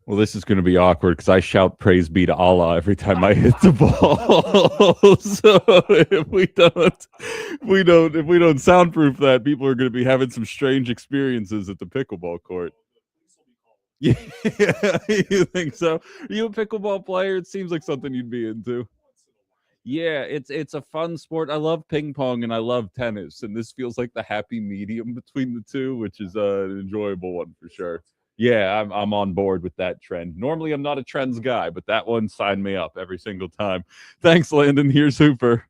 Well, this is going to be awkward because I shout "Praise be to Allah" every time I hit the ball. So if we don't soundproof that, people are going to be having some strange experiences at the pickleball court. Yeah, you think so? Are you a pickleball player? It seems like something you'd be into. Yeah, it's a fun sport. I love ping pong and I love tennis, and this feels like the happy medium between the two, which is an enjoyable one for sure. Yeah, I'm on board with that trend. Normally, I'm not a trends guy, but that one signed me up every single time. Thanks, Landon. Here's Hooper.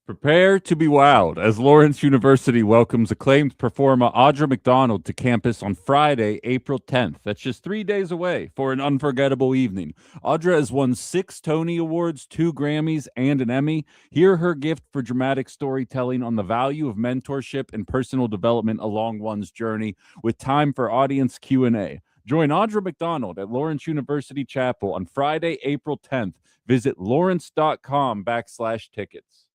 Prepare to be wowed as Lawrence University welcomes acclaimed performer Audra McDonald to campus on Friday, April 10th. That's just 3 days away for an unforgettable evening. Audra has won 6 Tony Awards, 2 Grammys, and an Emmy. Hear her gift for dramatic storytelling on the value of mentorship and personal development along one's journey, with time for audience Q&A. Join Audra McDonald at Lawrence University Chapel on Friday, April 10th. Visit lawrence.com/tickets.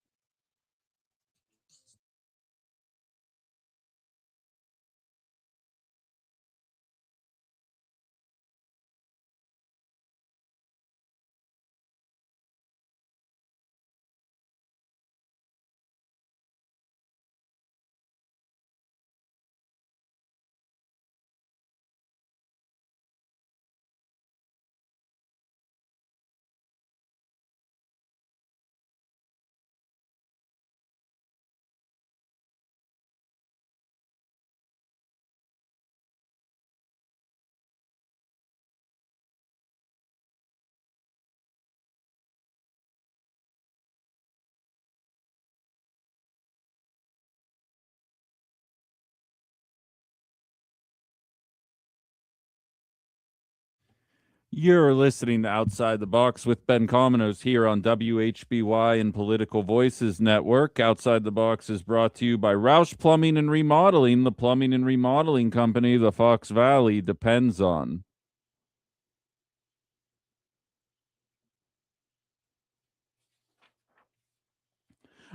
You're listening to Outside the Box with Ben Cominos here on WHBY and Political Voices Network. Outside the Box is brought to you by Roush Plumbing and Remodeling, the plumbing and remodeling company the Fox Valley depends on.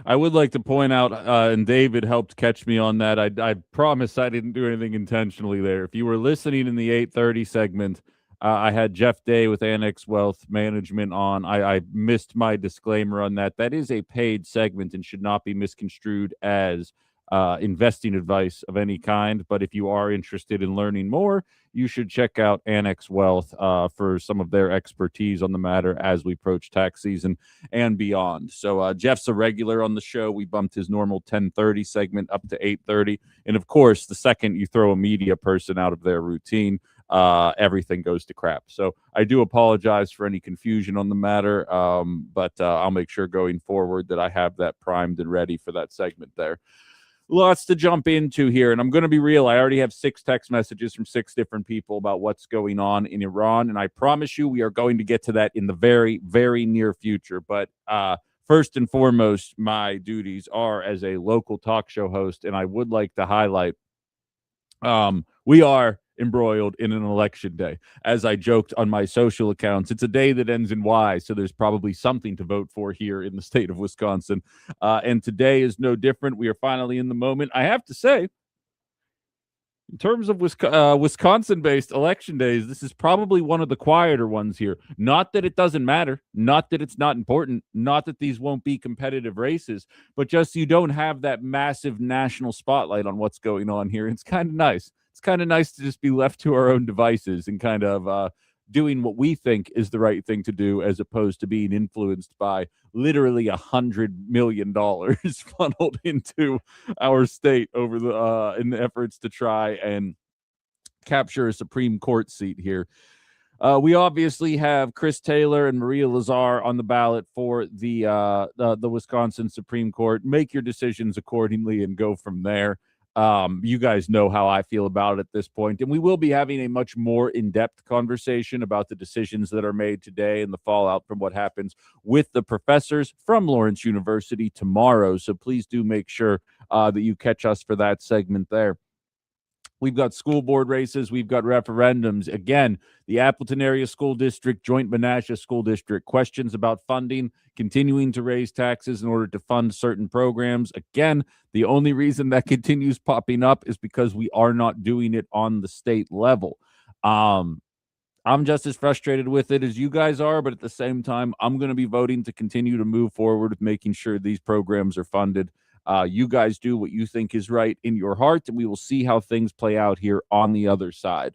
I would like to point out, and David helped catch me on that. I promise I didn't do anything intentionally there. If you were listening in the 8:30 segment, I had Jeff Day with Annex Wealth Management on. I missed my disclaimer on that. That is a paid segment and should not be misconstrued as investing advice of any kind. But if you are interested in learning more, you should check out Annex Wealth for some of their expertise on the matter as we approach tax season and beyond. So Jeff's a regular on the show. We bumped his normal 10:30 segment up to 8:30. And of course, the second you throw a media person out of their routine, everything goes to crap. So I do apologize for any confusion on the matter, but I'll make sure going forward that I have that primed and ready for that segment there. Lots to jump into here, and I'm going to be real. I already have 6 text messages from 6 different people about what's going on in Iran, and I promise you we are going to get to that in the very, very near future. But first and foremost, my duties are as a local talk show host, and I would like to highlight we are embroiled in an election day. As I joked on my social accounts, it's a day that ends in Y, so there's probably something to vote for here in the state of Wisconsin. And today is no different. We are finally in the moment. I have to say, in terms of Wisconsin-based election days, this is probably one of the quieter ones here. Not that it doesn't matter, not that it's not important, not that these won't be competitive races, but just you don't have that massive national spotlight on what's going on here. It's kind of nice. It's kind of nice to just be left to our own devices and kind of doing what we think is the right thing to do, as opposed to being influenced by literally $100 million funneled into our state over the in the efforts to try and capture a Supreme Court seat here. We obviously have Chris Taylor and Maria Lazar on the ballot for the Wisconsin Supreme Court. Make your decisions accordingly and go from there. You guys know how I feel about it at this point, and we will be having a much more in-depth conversation about the decisions that are made today and the fallout from what happens with the professors from Lawrence University tomorrow. So please do make sure that you catch us for that segment there. We've got school board races. We've got referendums. Again, the Appleton Area School District, Joint Menasha School District, questions about funding, continuing to raise taxes in order to fund certain programs. Again, the only reason that continues popping up is because we are not doing it on the state level. I'm just as frustrated with it as you guys are, but at the same time, I'm going to be voting to continue to move forward with making sure these programs are funded. You guys do what you think is right in your heart, and we will see how things play out here on the other side.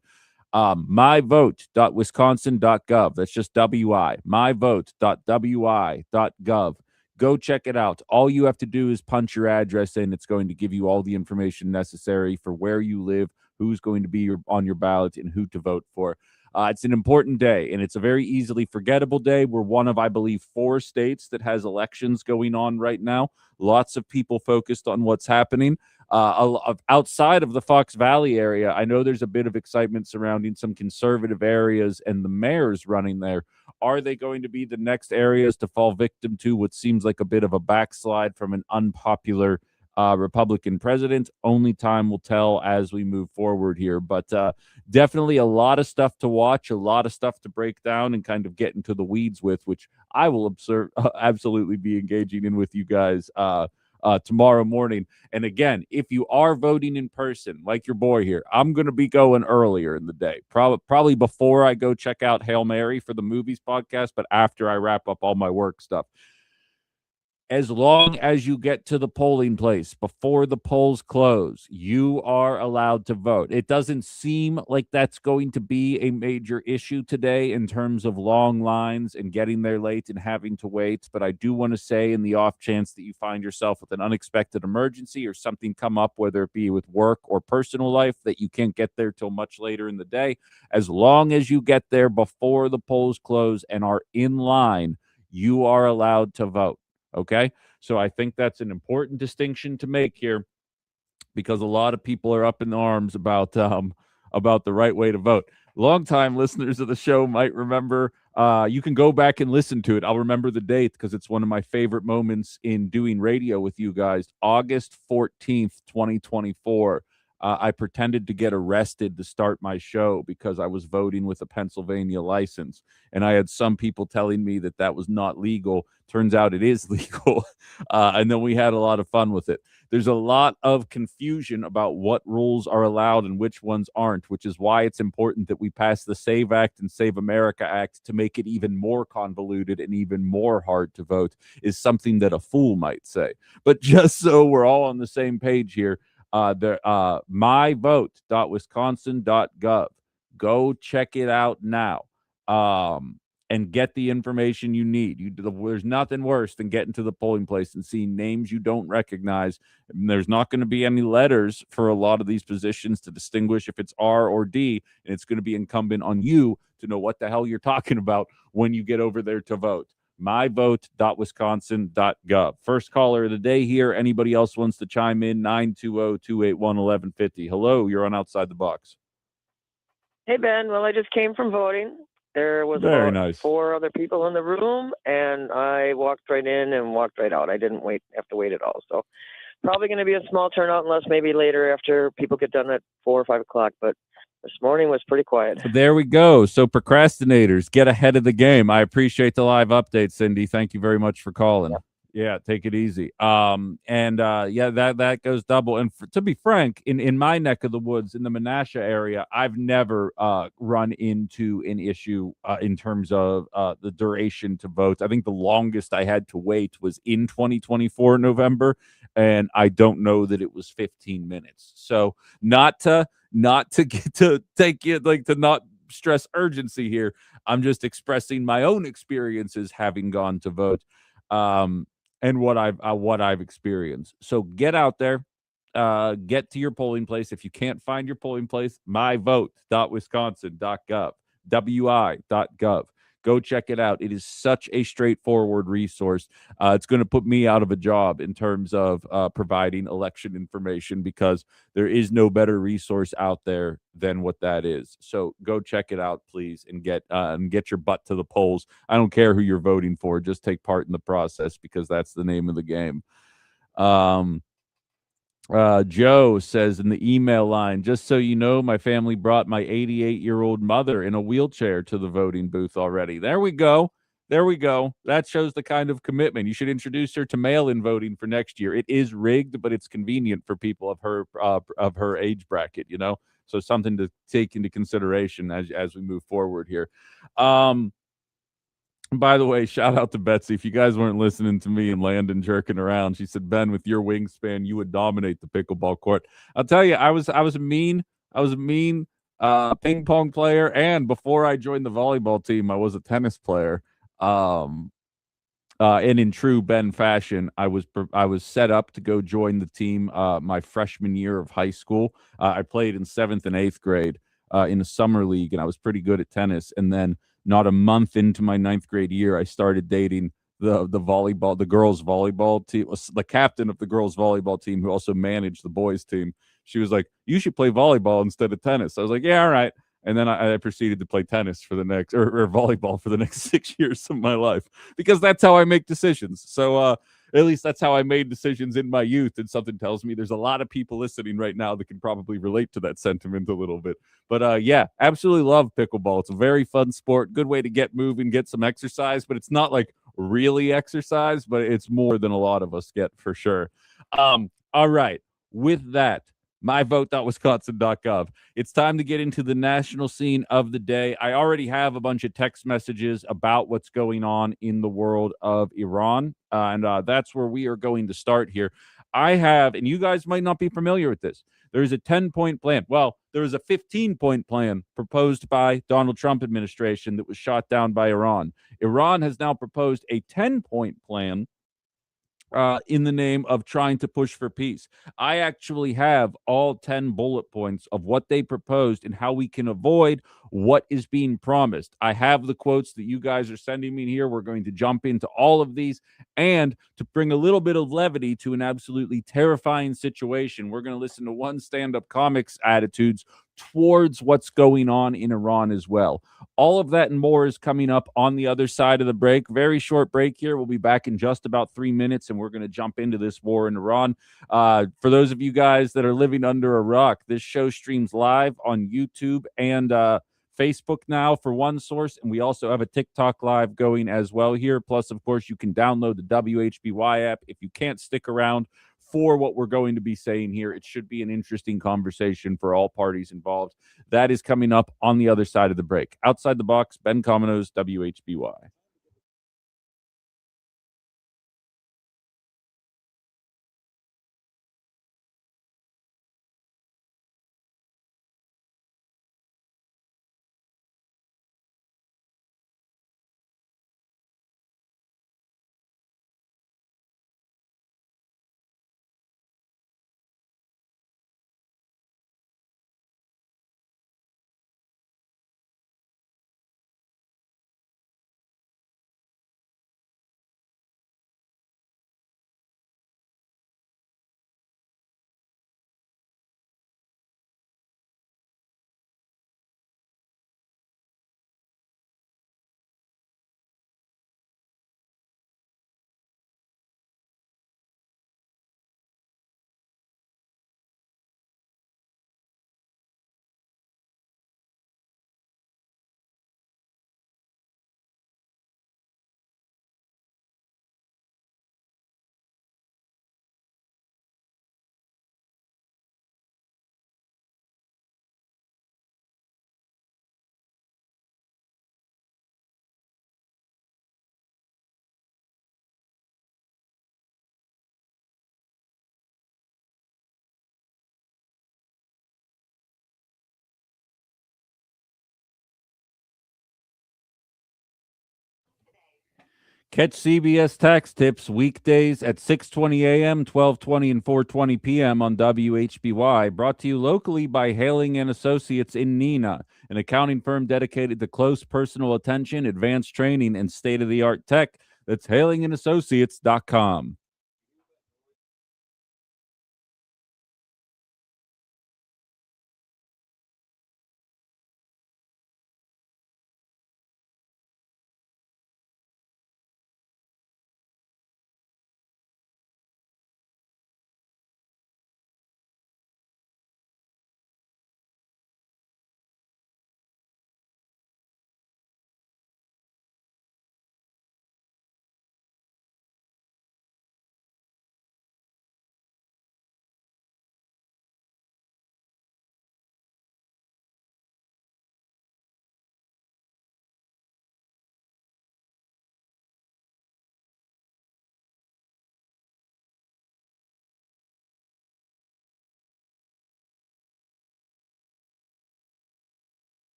Myvote.wisconsin.gov. That's just WI. Myvote.wi.gov. Go check it out. All you have to do is punch your address in. It's going to give you all the information necessary for where you live, who's going to be on your ballot, and who to vote for. It's an important day, and it's a very easily forgettable day. We're one of, I believe, 4 states that has elections going on right now. Lots of people focused on what's happening. Outside of the Fox Valley area, I know there's a bit of excitement surrounding some conservative areas and the mayors running there. Are they going to be the next areas to fall victim to what seems like a bit of a backslide from an unpopular Republican president? Only time will tell as we move forward here. But definitely a lot of stuff to watch, a lot of stuff to break down and kind of get into the weeds with, which I will absolutely be engaging in with you guys tomorrow morning. And again, if you are voting in person, like your boy here, I'm going to be going earlier in the day, probably before I go check out Hail Mary for the movies podcast, but after I wrap up all my work stuff. As long as you get to the polling place before the polls close, you are allowed to vote. It doesn't seem like that's going to be a major issue today in terms of long lines and getting there late and having to wait. But I do want to say, in the off chance that you find yourself with an unexpected emergency or something come up, whether it be with work or personal life, that you can't get there till much later in the day, as long as you get there before the polls close and are in line, you are allowed to vote. Okay, so I think that's an important distinction to make here, because a lot of people are up in arms about the right way to vote. Longtime listeners of the show might remember. You can go back and listen to it. I'll remember the date because it's one of my favorite moments in doing radio with you guys. August 14th, 2024. I pretended to get arrested to start my show because I was voting with a Pennsylvania license. And I had some people telling me that that was not legal. Turns out it is legal. And then we had a lot of fun with it. There's a lot of confusion about what rules are allowed and which ones aren't, which is why it's important that we pass the SAVE Act and Save America Act to make it even more convoluted and even more hard to vote, is something that a fool might say. But just so we're all on the same page here, myvote.wisconsin.gov. Go check it out now. And get the information you need. There's nothing worse than getting to the polling place and seeing names you don't recognize. And there's not going to be any letters for a lot of these positions to distinguish if it's R or D, and it's going to be incumbent on you to know what the hell you're talking about when you get over there to vote. myvote.wisconsin.gov. First caller of the day here. Anybody else wants to chime in? 920-281-1150. Hello, you're on Outside the Box. Hey, Ben. Well, I just came from voting, There was Very about nice. 4 other people in the room, and I walked right in and walked right out. I didn't have to wait at all. So probably going to be a small turnout, unless maybe later after people get done at 4 or 5 o'clock. But this morning was pretty quiet. There we go. So procrastinators, get ahead of the game. I appreciate the live update, Cindy. Thank you very much for calling. Yep. Yeah, take it easy. Yeah, that goes double. And to be frank, in my neck of the woods, in the Menasha area, I've never run into an issue in terms of the duration to vote. I think the longest I had to wait was in 2024 November, and I don't know that it was 15 minutes. So not to get to take it, like, to not stress urgency here. I'm just expressing my own experiences having gone to vote. And what I've experienced. So get out there, get to your polling place. If you can't find your polling place, myvote.wisconsin.gov, wi.gov. Go check it out. It is such a straightforward resource. It's going to put me out of a job in terms of providing election information, because there is no better resource out there than what that is. So go check it out, please, and get your butt to the polls. I don't care who you're voting for; just take part in the process, because that's the name of the game. Joe says in the email line, just so you know, my family brought my 88-year-old mother in a wheelchair to the voting booth already. There we go. There we go. That shows the kind of commitment. You should introduce her to mail-in voting for next year. It is rigged, but it's convenient for people of her age bracket, you know? So something to take into consideration as we move forward here. By the way, shout out to Betsy. If you guys weren't listening to me and Landon jerking around, she said, Ben, with your wingspan, you would dominate the pickleball court. I'll tell you, I was a mean ping pong player, and before I joined the volleyball team, I was a tennis player. And in true Ben fashion, I was set up to go join the team my freshman year of high school. I played in 7th and 8th grade in a summer league, and I was pretty good at tennis. And then not a month into my 9th grade year, I started dating the girls volleyball team, the captain of the girls volleyball team, who also managed the boys team. She was like, "You should play volleyball instead of tennis." I was like, "Yeah, all right." And then I proceeded to play tennis for the next, or volleyball for the next 6 years of my life, because that's how I make decisions. So at least that's how I made decisions in my youth. And something tells me there's a lot of people listening right now that can probably relate to that sentiment a little bit. But yeah, absolutely love pickleball. It's a very fun sport, good way to get moving, get some exercise, but it's not like really exercise, but it's more than a lot of us get for sure. All right. With that, myvote.wisconsin.gov. It's time to get into the national scene of the day. I already have a bunch of text messages about what's going on in the world of Iran, and that's where we are going to start here. I have, and you guys might not be familiar with this, there's a 10-point plan. Well, there was a 15-point plan proposed by Donald Trump administration that was shot down by Iran. Iran has now proposed a 10-point plan in the name of trying to push for peace. I actually have all 10 bullet points of what they proposed and how we can avoid what is being promised. I have the quotes that you guys are sending me here. We're going to jump into all of these, and to bring a little bit of levity to an absolutely terrifying situation, we're going to listen to one stand-up comics attitudes towards what's going on in Iran as well. All of that and more is coming up on the other side of the break. Very short break here. We'll be back in just about 3 minutes, and we're going to jump into this war in Iran. For those of you guys that are living under a rock, this show streams live on YouTube and Facebook now for one source, and we also have a TikTok live going as well here. Plus, of course, you can download the WHBY app. If you can't stick around for what we're going to be saying here, it should be an interesting conversation for all parties involved. That is coming up on the other side of the break. Outside the Box, Ben Cominos, WHBY. Catch CBS Tax Tips weekdays at 6:20 a.m., 12:20, and 4:20 p.m. on WHBY. Brought to you locally by Hailing and Associates in Neenah, an accounting firm dedicated to close personal attention, advanced training, and state-of-the-art tech. That's hailingandassociates.com.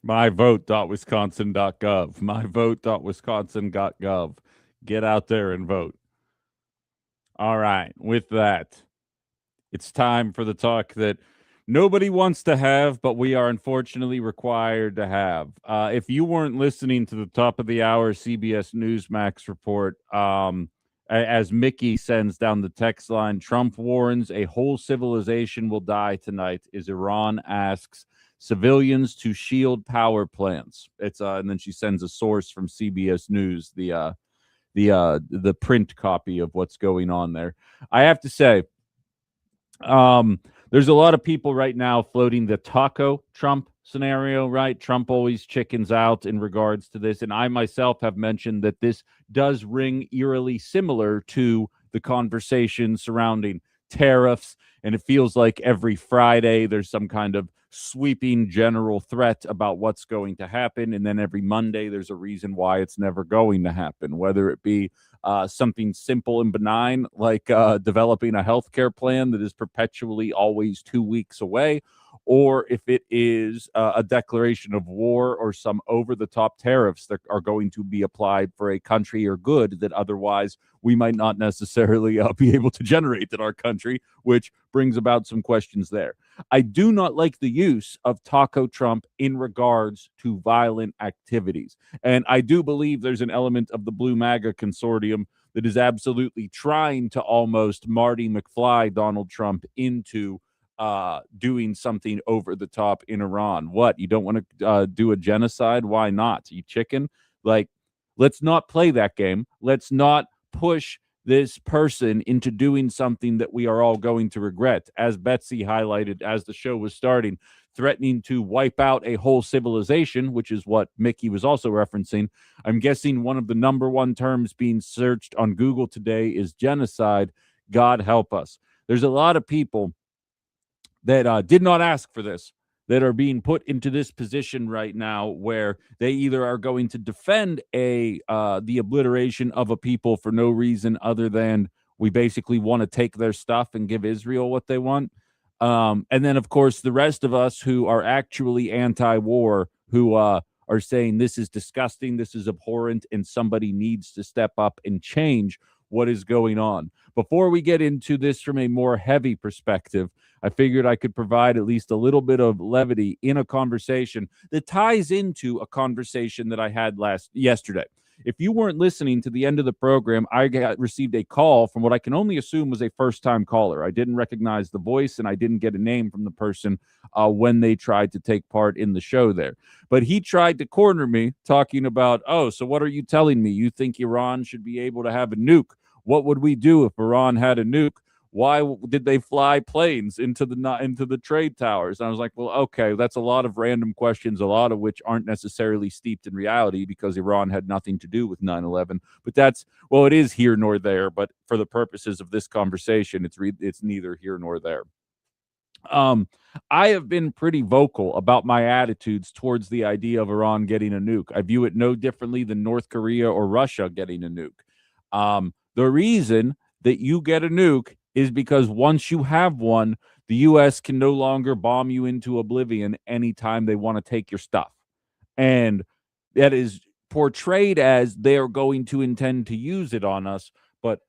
myvote.wisconsin.gov. myvote.wisconsin.gov. Get out there and vote. All right. With that, it's time for the talk that nobody wants to have, but we are unfortunately required to have. If you weren't listening to the top of the hour CBS Newsmax report, as Mickey sends down the text line, Trump warns a whole civilization will die tonight as Iran asks civilians to shield power plants. It's and then she sends a source from CBS News, the print copy of what's going on there. I have to say, there's a lot of people right now floating the taco Trump scenario, right? Trump always chickens out in regards to this. And I myself have mentioned that this does ring eerily similar to the conversation surrounding tariffs. And it feels like every Friday there's some kind of sweeping general threat about what's going to happen. And then every Monday there's a reason why it's never going to happen, whether it be something simple and benign like developing a healthcare plan that is perpetually always 2 weeks away, or if it is a declaration of war or some over-the-top tariffs that are going to be applied for a country or good that otherwise we might not necessarily be able to generate in our country, which brings about some questions there. I do not like the use of Taco Trump in regards to violent activities. And I do believe there's an element of the Blue MAGA consortium that is absolutely trying to almost Marty McFly Donald Trump into doing something over the top in Iran. What? You don't want to do a genocide? Why not? You chicken? Like, let's not play that game. Let's not push this person into doing something that we are all going to regret. As Betsy highlighted as the show was starting, threatening to wipe out a whole civilization, which is what Mickey was also referencing. I'm guessing one of the number one terms being searched on Google today is genocide. God help us. There's a lot of people that did not ask for this, that are being put into this position right now where they either are going to defend the obliteration of a people for no reason other than we basically want to take their stuff and give Israel what they want. And then, of course, the rest of us who are actually anti-war, who are saying this is disgusting, this is abhorrent, and somebody needs to step up and change what is going on. Before we get into this from a more heavy perspective, I figured I could provide at least a little bit of levity in a conversation that ties into a conversation that I had yesterday. If you weren't listening to the end of the program, I received a call from what I can only assume was a first-time caller. I didn't recognize the voice, and I didn't get a name from the person when they tried to take part in the show there. But he tried to corner me, talking about, oh, so what are you telling me? You think Iran should be able to have a nuke? What would we do if Iran had a nuke? Why did they fly planes into the trade towers? And I was like, well, okay, that's a lot of random questions, a lot of which aren't necessarily steeped in reality because Iran had nothing to do with 9/11. But it is here nor there. But for the purposes of this conversation, it's neither here nor there. I have been pretty vocal about my attitudes towards the idea of Iran getting a nuke. I view it no differently than North Korea or Russia getting a nuke. The reason that you get a nuke is because once you have one, the U.S. can no longer bomb you into oblivion anytime they want to take your stuff. And that is portrayed as they are going to intend to use it on us, but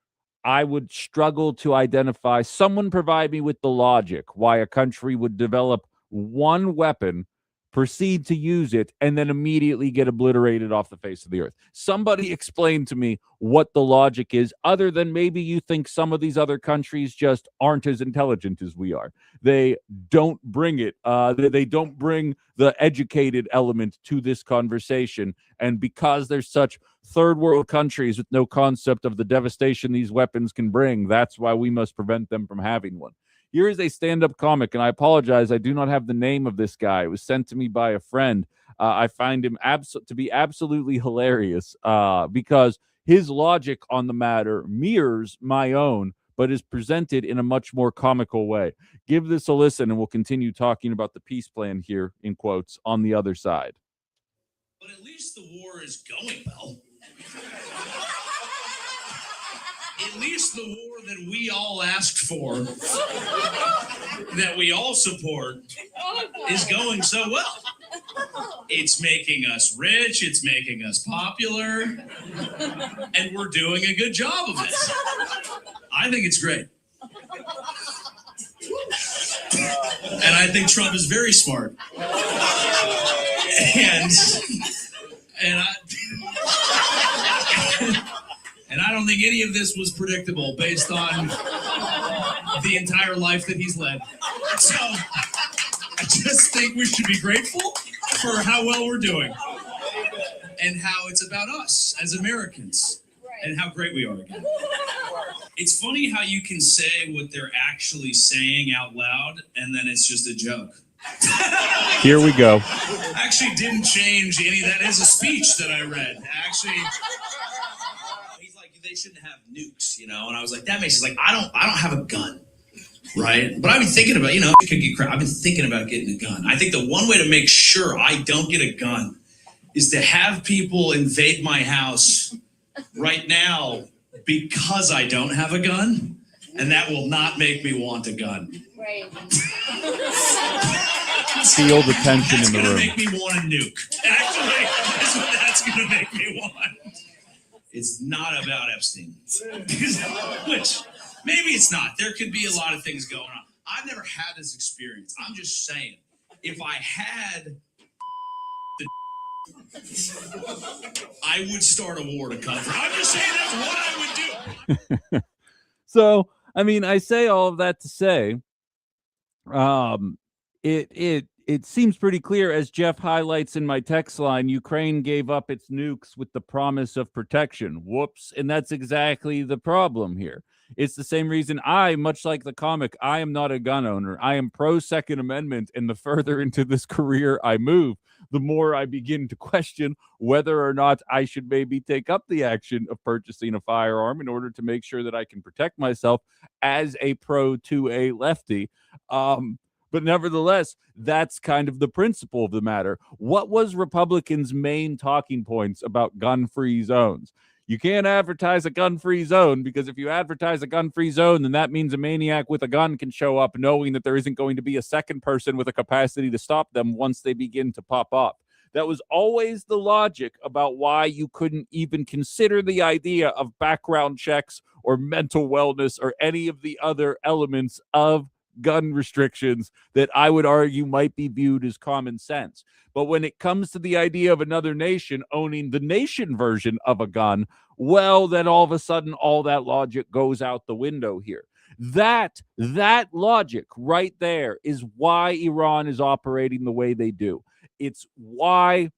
I would struggle to identify. Someone provide me with the logic why a country would develop one weapon, proceed to use it, and then immediately get obliterated off the face of the earth. Somebody explain to me what the logic is, other than maybe you think some of these other countries just aren't as intelligent as we are. They don't bring it. They don't bring the educated element to this conversation. And because there's such third world countries with no concept of the devastation these weapons can bring, that's why we must prevent them from having one. Here is a stand-up comic, and I apologize, I do not have the name of this guy. It was sent to me by a friend. I find him to be absolutely hilarious because his logic on the matter mirrors my own, but is presented in a much more comical way. Give this a listen, and we'll continue talking about the peace plan here, in quotes, on the other side. But at least the war is going well. At least the war that we all asked for, that we all support, is going so well. It's making us rich, it's making us popular, and we're doing a good job of it. I think it's great. And I think Trump is very smart. And I don't think any of this was predictable based on the entire life that he's led. So I just think we should be grateful for how well we're doing and how it's about us as Americans and how great we are again. It's funny how you can say what they're actually saying out loud and then it's just a joke. Here we go. Actually didn't change any. That is a speech that I read. Actually, he's like, they shouldn't have nukes, you know. And I was like, that makes sense. Like, I don't have a gun, right? But I've been thinking about, you know, I've been thinking about getting a gun. I think the one way to make sure I don't get a gun is to have people invade my house right now because I don't have a gun, and that will not make me want a gun. Right. Feel the tension That's in the gonna room. make me want a nuke. Actually, that's what that's gonna make me want. It's not about Epstein. Which, maybe it's not. There could be a lot of things going on. I've never had this experience. I'm just saying, if I had I would start a war to cover. I'm just saying that's what I would do. So, I mean, I say all of that to say, it seems pretty clear, as Jeff highlights in my text line, Ukraine gave up its nukes with the promise of protection. Whoops. And that's exactly the problem here. It's the same reason much like the comic, I am not a gun owner. I am pro Second Amendment, and the further into this career I move, the more I begin to question whether or not I should maybe take up the action of purchasing a firearm in order to make sure that I can protect myself as a pro to a lefty. But nevertheless, that's kind of the principle of the matter. What was Republicans' main talking points about gun-free zones? You can't advertise a gun-free zone, because if you advertise a gun-free zone, then that means a maniac with a gun can show up knowing that there isn't going to be a second person with a capacity to stop them once they begin to pop up. That was always the logic about why you couldn't even consider the idea of background checks or mental wellness or any of the other elements of gun restrictions that I would argue might be viewed as common sense. But when it comes to the idea of another nation owning the nation version of a gun, well, then all of a sudden, all that logic goes out the window here. That logic right there is why Iran is operating the way they do. It's why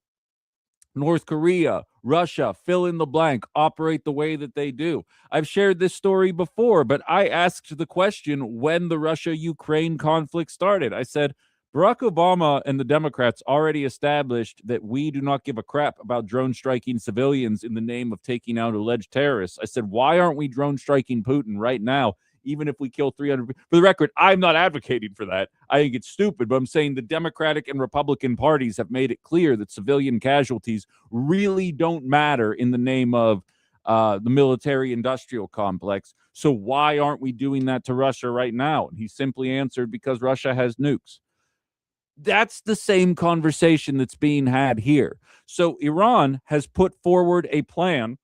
North Korea, Russia, fill in the blank, operate the way that they do. I've shared this story before, but I asked the question when the Russia-Ukraine conflict started. I said, Barack Obama and the Democrats already established that we do not give a crap about drone striking civilians in the name of taking out alleged terrorists. I said, why aren't we drone striking Putin right now? Even if we kill 300, for the record, I'm not advocating for that. I think it's stupid, but I'm saying the Democratic and Republican parties have made it clear that civilian casualties really don't matter in the name of the military-industrial complex. So why aren't we doing that to Russia right now? And he simply answered, because Russia has nukes. That's the same conversation that's being had here. So Iran has put forward a plan,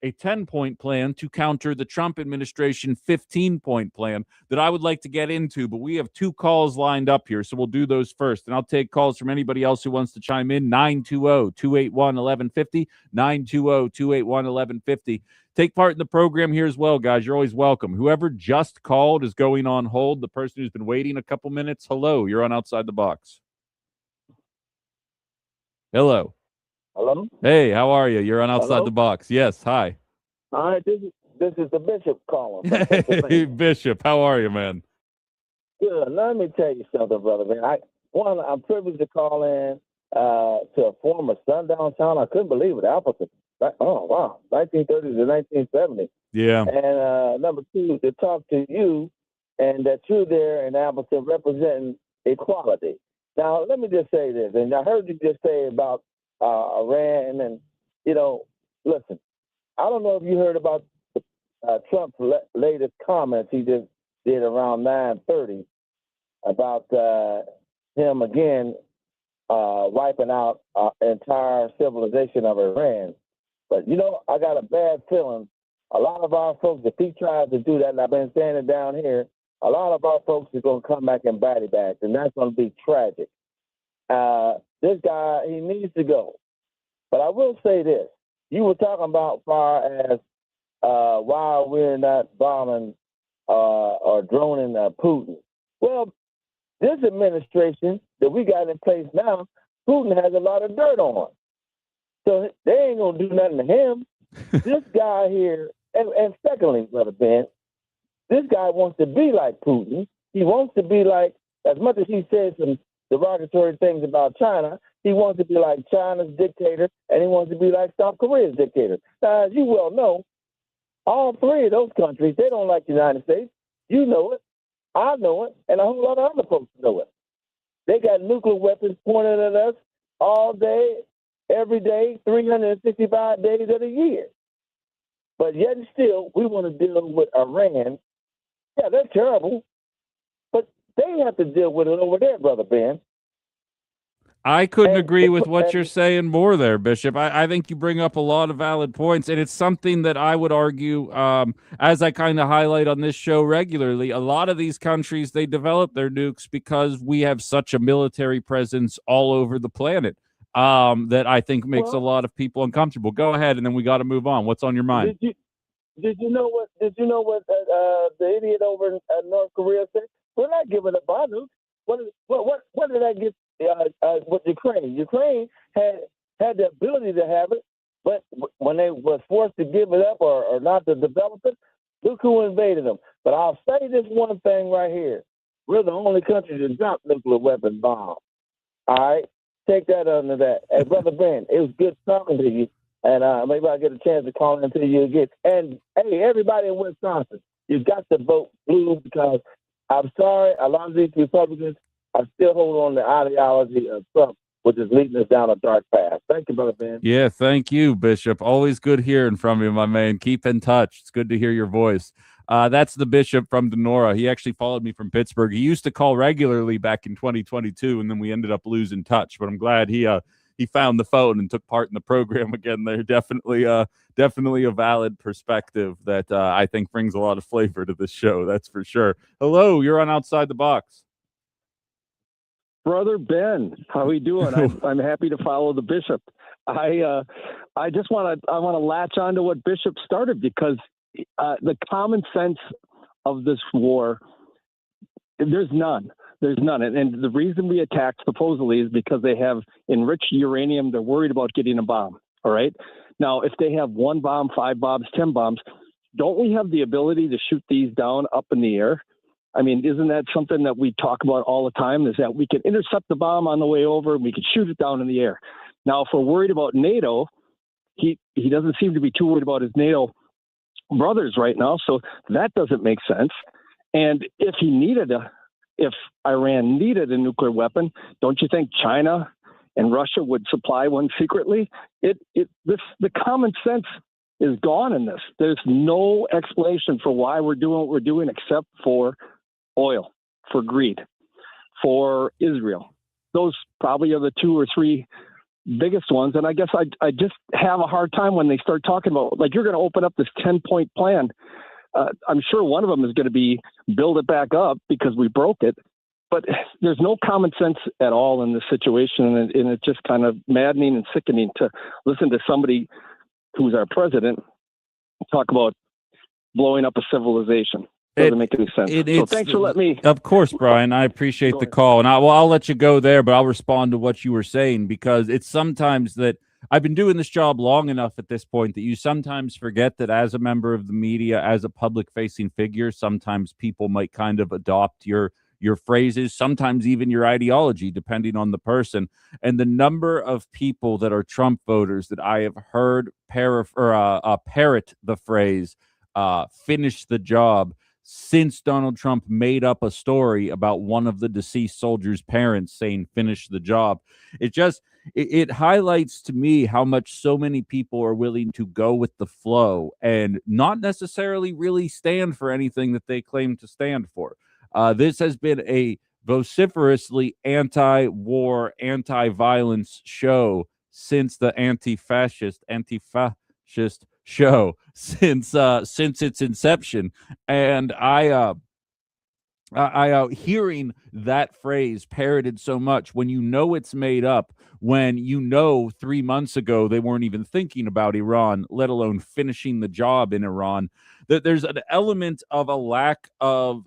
a 10-point plan to counter the Trump administration 15-point plan that I would like to get into, but we have 2 calls lined up here, so we'll do those first. And I'll take calls from anybody else who wants to chime in. 920-281-1150, 920-281-1150. Take part in the program here as well, guys. You're always welcome. Whoever just called is going on hold. The person who's been waiting a couple minutes, hello, you're on Outside the Box. Hello. Hello? Hey, how are you? You're on Outside Hello? the Box. Yes, hi. All right, this is the Bishop calling. Hey, Bishop, how are you, man? Good. Let me tell you something, brother, man. I'm privileged to call in to a former sundown town. I couldn't believe it. Appleton. Oh, wow. 1930s to 1970s. Yeah. And number 2, to talk to you and that you're there in Appleton representing equality. Now, let me just say this, and I heard you just say about Iran, and, listen, I don't know if you heard about Trump's latest comments he just did around 9:30 about him again wiping out entire civilization of Iran. But, I got a bad feeling a lot of our folks, if he tries to do that, and I've been saying it down here, a lot of our folks are going to come back and bite it back, and that's going to be tragic. This guy, he needs to go. But I will say this. You were talking about far as why we're not bombing or droning Putin. Well, this administration that we got in place now, Putin has a lot of dirt on. So they ain't going to do nothing to him. This guy here, and secondly, Brother Ben, this guy wants to be like Putin. He wants to be like, as much as he says some derogatory things about China, he wants to be like China's dictator, and he wants to be like South Korea's dictator. Now, as you well know, all 3 of those countries, they don't like the United States. You know it. I know it. And a whole lot of other folks know it. They got nuclear weapons pointed at us all day, every day, 365 days of the year. But yet and still, we want to deal with Iran. Yeah, they're terrible. But they have to deal with it over there, Brother Ben. I couldn't agree with what you're saying more there, Bishop. I think you bring up a lot of valid points, and it's something that I would argue, as I kind of highlight on this show regularly, a lot of these countries, they develop their nukes because we have such a military presence all over the planet that I think makes a lot of people uncomfortable. Go ahead, and then we got to move on. What's on your mind? Did you know what the idiot over in North Korea said? We're not giving up our nukes. What did I get? With Ukraine. Ukraine had the ability to have it, but when they was forced to give it up or not to develop it, look who invaded them. But I'll say this one thing right here. We're the only country to drop nuclear weapon bombs. All right? Take that under that. Hey, Brother Ben, it was good talking to you, and maybe I'll get a chance to call into you again. And, hey, everybody in Wisconsin, you got to vote blue because I'm sorry, a lot of these Republicans I still hold on to the ideology of Trump, which is leading us down a dark path. Thank you, Brother Ben. Yeah, thank you, Bishop. Always good hearing from you, my man. Keep in touch. It's good to hear your voice. That's the Bishop from Denora. He actually followed me from Pittsburgh. He used to call regularly back in 2022, and then we ended up losing touch. But I'm glad he he found the phone and took part in the program again. They're definitely a valid perspective that I think brings a lot of flavor to this show. That's for sure. Hello, you're on Outside the Box. Brother Ben, how are you doing? I'm happy to follow the Bishop. I just want to latch on to what Bishop started, because the common sense of this war, there's none. There's none. And the reason we attacked supposedly is because they have enriched uranium. They're worried about getting a bomb. All right. Now, if they have 1 bomb, 5 bombs, 10 bombs, don't we have the ability to shoot these down up in the air? I mean, isn't that something that we talk about all the time, is that we can intercept the bomb on the way over and we can shoot it down in the air? Now, if we're worried about NATO, he doesn't seem to be too worried about his NATO brothers right now, so that doesn't make sense. And if Iran needed a nuclear weapon, don't you think China and Russia would supply one secretly? The common sense is gone in this. There's no explanation for why we're doing what we're doing except for oil, for greed, for Israel. Those probably are the 2 or 3 biggest ones. And I guess I just have a hard time when they start talking about, like, you're going to open up this 10-point plan. I'm sure one of them is going to be build it back up because we broke it. But there's no common sense at all in this situation. And it's just kind of maddening and sickening to listen to somebody who's our president talk about blowing up a civilization. Doesn't make any sense. So thanks for letting me. Of course, Brian. I appreciate the call, and I'll let you go there, but I'll respond to what you were saying, because it's sometimes that I've been doing this job long enough at this point that you sometimes forget that as a member of the media, as a public-facing figure, sometimes people might kind of adopt your phrases, sometimes even your ideology, depending on the person. And the number of people that are Trump voters that I have heard parrot the phrase, finish the job, since Donald Trump made up a story about one of the deceased soldiers' parents saying finish the job. It highlights to me how much so many people are willing to go with the flow and not necessarily really stand for anything that they claim to stand for. This has been a vociferously anti-war, anti-violence show since the anti-fascist show, since its inception. And I hearing that phrase parroted so much when you know it's made up, when you know 3 months ago they weren't even thinking about Iran, let alone finishing the job in Iran, that there's an element of a lack of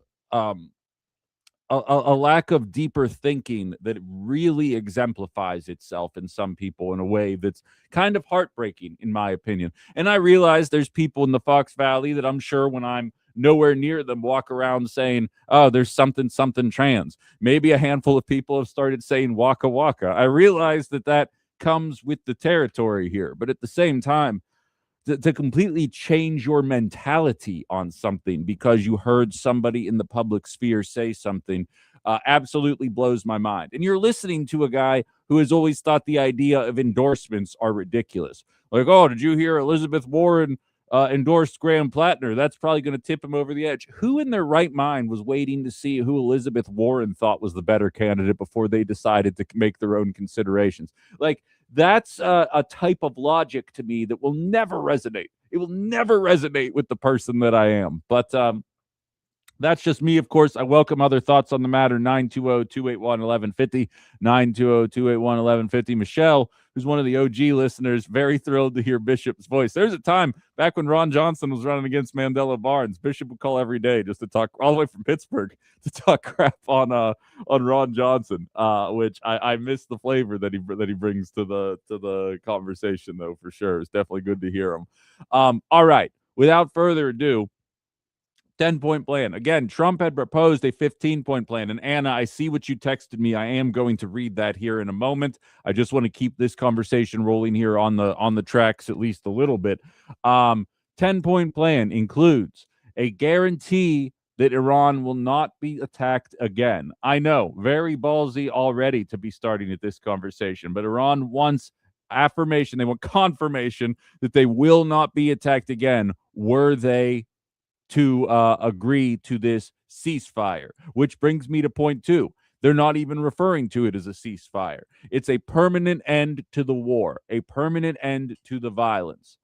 a lack of deeper thinking that really exemplifies itself in some people in a way that's kind of heartbreaking, in my opinion. And I realize there's people in the Fox Valley that I'm sure when I'm nowhere near them walk around saying, oh, there's something trans. Maybe a handful of people have started saying waka waka. I realize that comes with the territory here, but at the same time, to completely change your mentality on something because you heard somebody in the public sphere say something absolutely blows my mind. And you're listening to a guy who has always thought the idea of endorsements are ridiculous. Like, oh, did you hear Elizabeth Warren endorsed Graham Plattner? That's probably going to tip him over the edge. Who in their right mind was waiting to see who Elizabeth Warren thought was the better candidate before they decided to make their own considerations? Like, that's a type of logic to me that will never resonate. It will never resonate with the person that I am. But that's just me, of course. I welcome other thoughts on the matter. 920-281-1150, 920-281-1150. Michelle, who's one of the OG listeners, very thrilled to hear Bishop's voice. There's a time back when Ron Johnson was running against Mandela Barnes. Bishop would call every day just to talk, all the way from Pittsburgh, to talk crap on Ron Johnson, which I miss the flavor that he brings to the conversation, though, for sure. It's definitely good to hear him. All right, without further ado, 10-point plan. Again, Trump had proposed a 15-point plan. And Anna, I see what you texted me. I am going to read that here in a moment. I just want to keep this conversation rolling here on the tracks at least a little bit. 10-point plan includes a guarantee that Iran will not be attacked again. I know, very ballsy already to be starting at this conversation, but Iran wants affirmation. They want confirmation that they will not be attacked again were they to agree to this ceasefire, which brings me to point 2. They're not even referring to it as a ceasefire. It's a permanent end to the war, a permanent end to the violence.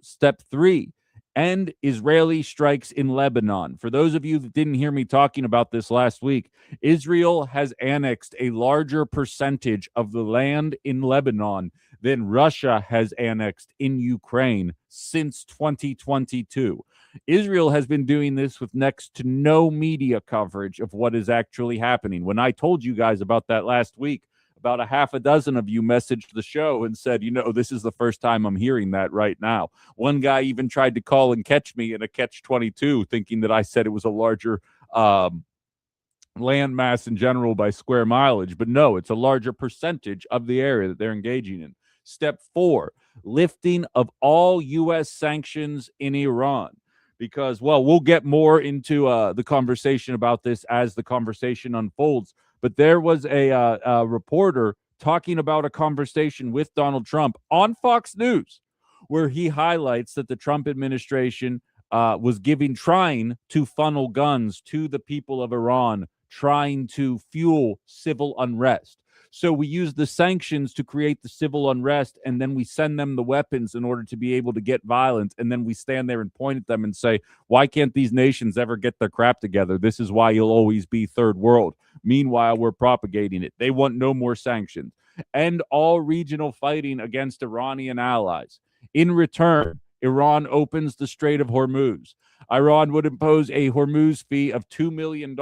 Step 3, end Israeli strikes in Lebanon. For those of you that didn't hear me talking about this last week, Israel has annexed a larger percentage of the land in Lebanon than Russia has annexed in Ukraine since 2022. Israel has been doing this with next to no media coverage of what is actually happening. When I told you guys about that last week, about a half a dozen of you messaged the show and said, this is the first time I'm hearing that right now. One guy even tried to call and catch me in a catch-22, thinking that I said it was a larger land mass in general by square mileage. But no, it's a larger percentage of the area that they're engaging in. Step 4, lifting of all U.S. sanctions in Iran. Because, we'll get more into the conversation about this as the conversation unfolds. But there was a reporter talking about a conversation with Donald Trump on Fox News, where he highlights that the Trump administration was trying to funnel guns to the people of Iran, trying to fuel civil unrest. So we use the sanctions to create the civil unrest, and then we send them the weapons in order to be able to get violent. And then we stand there and point at them and say, why can't these nations ever get their crap together? This is why you'll always be third world. Meanwhile, we're propagating it. They want no more sanctions. End all regional fighting against Iranian allies. In return, Iran opens the Strait of Hormuz. Iran would impose a Hormuz fee of $2 million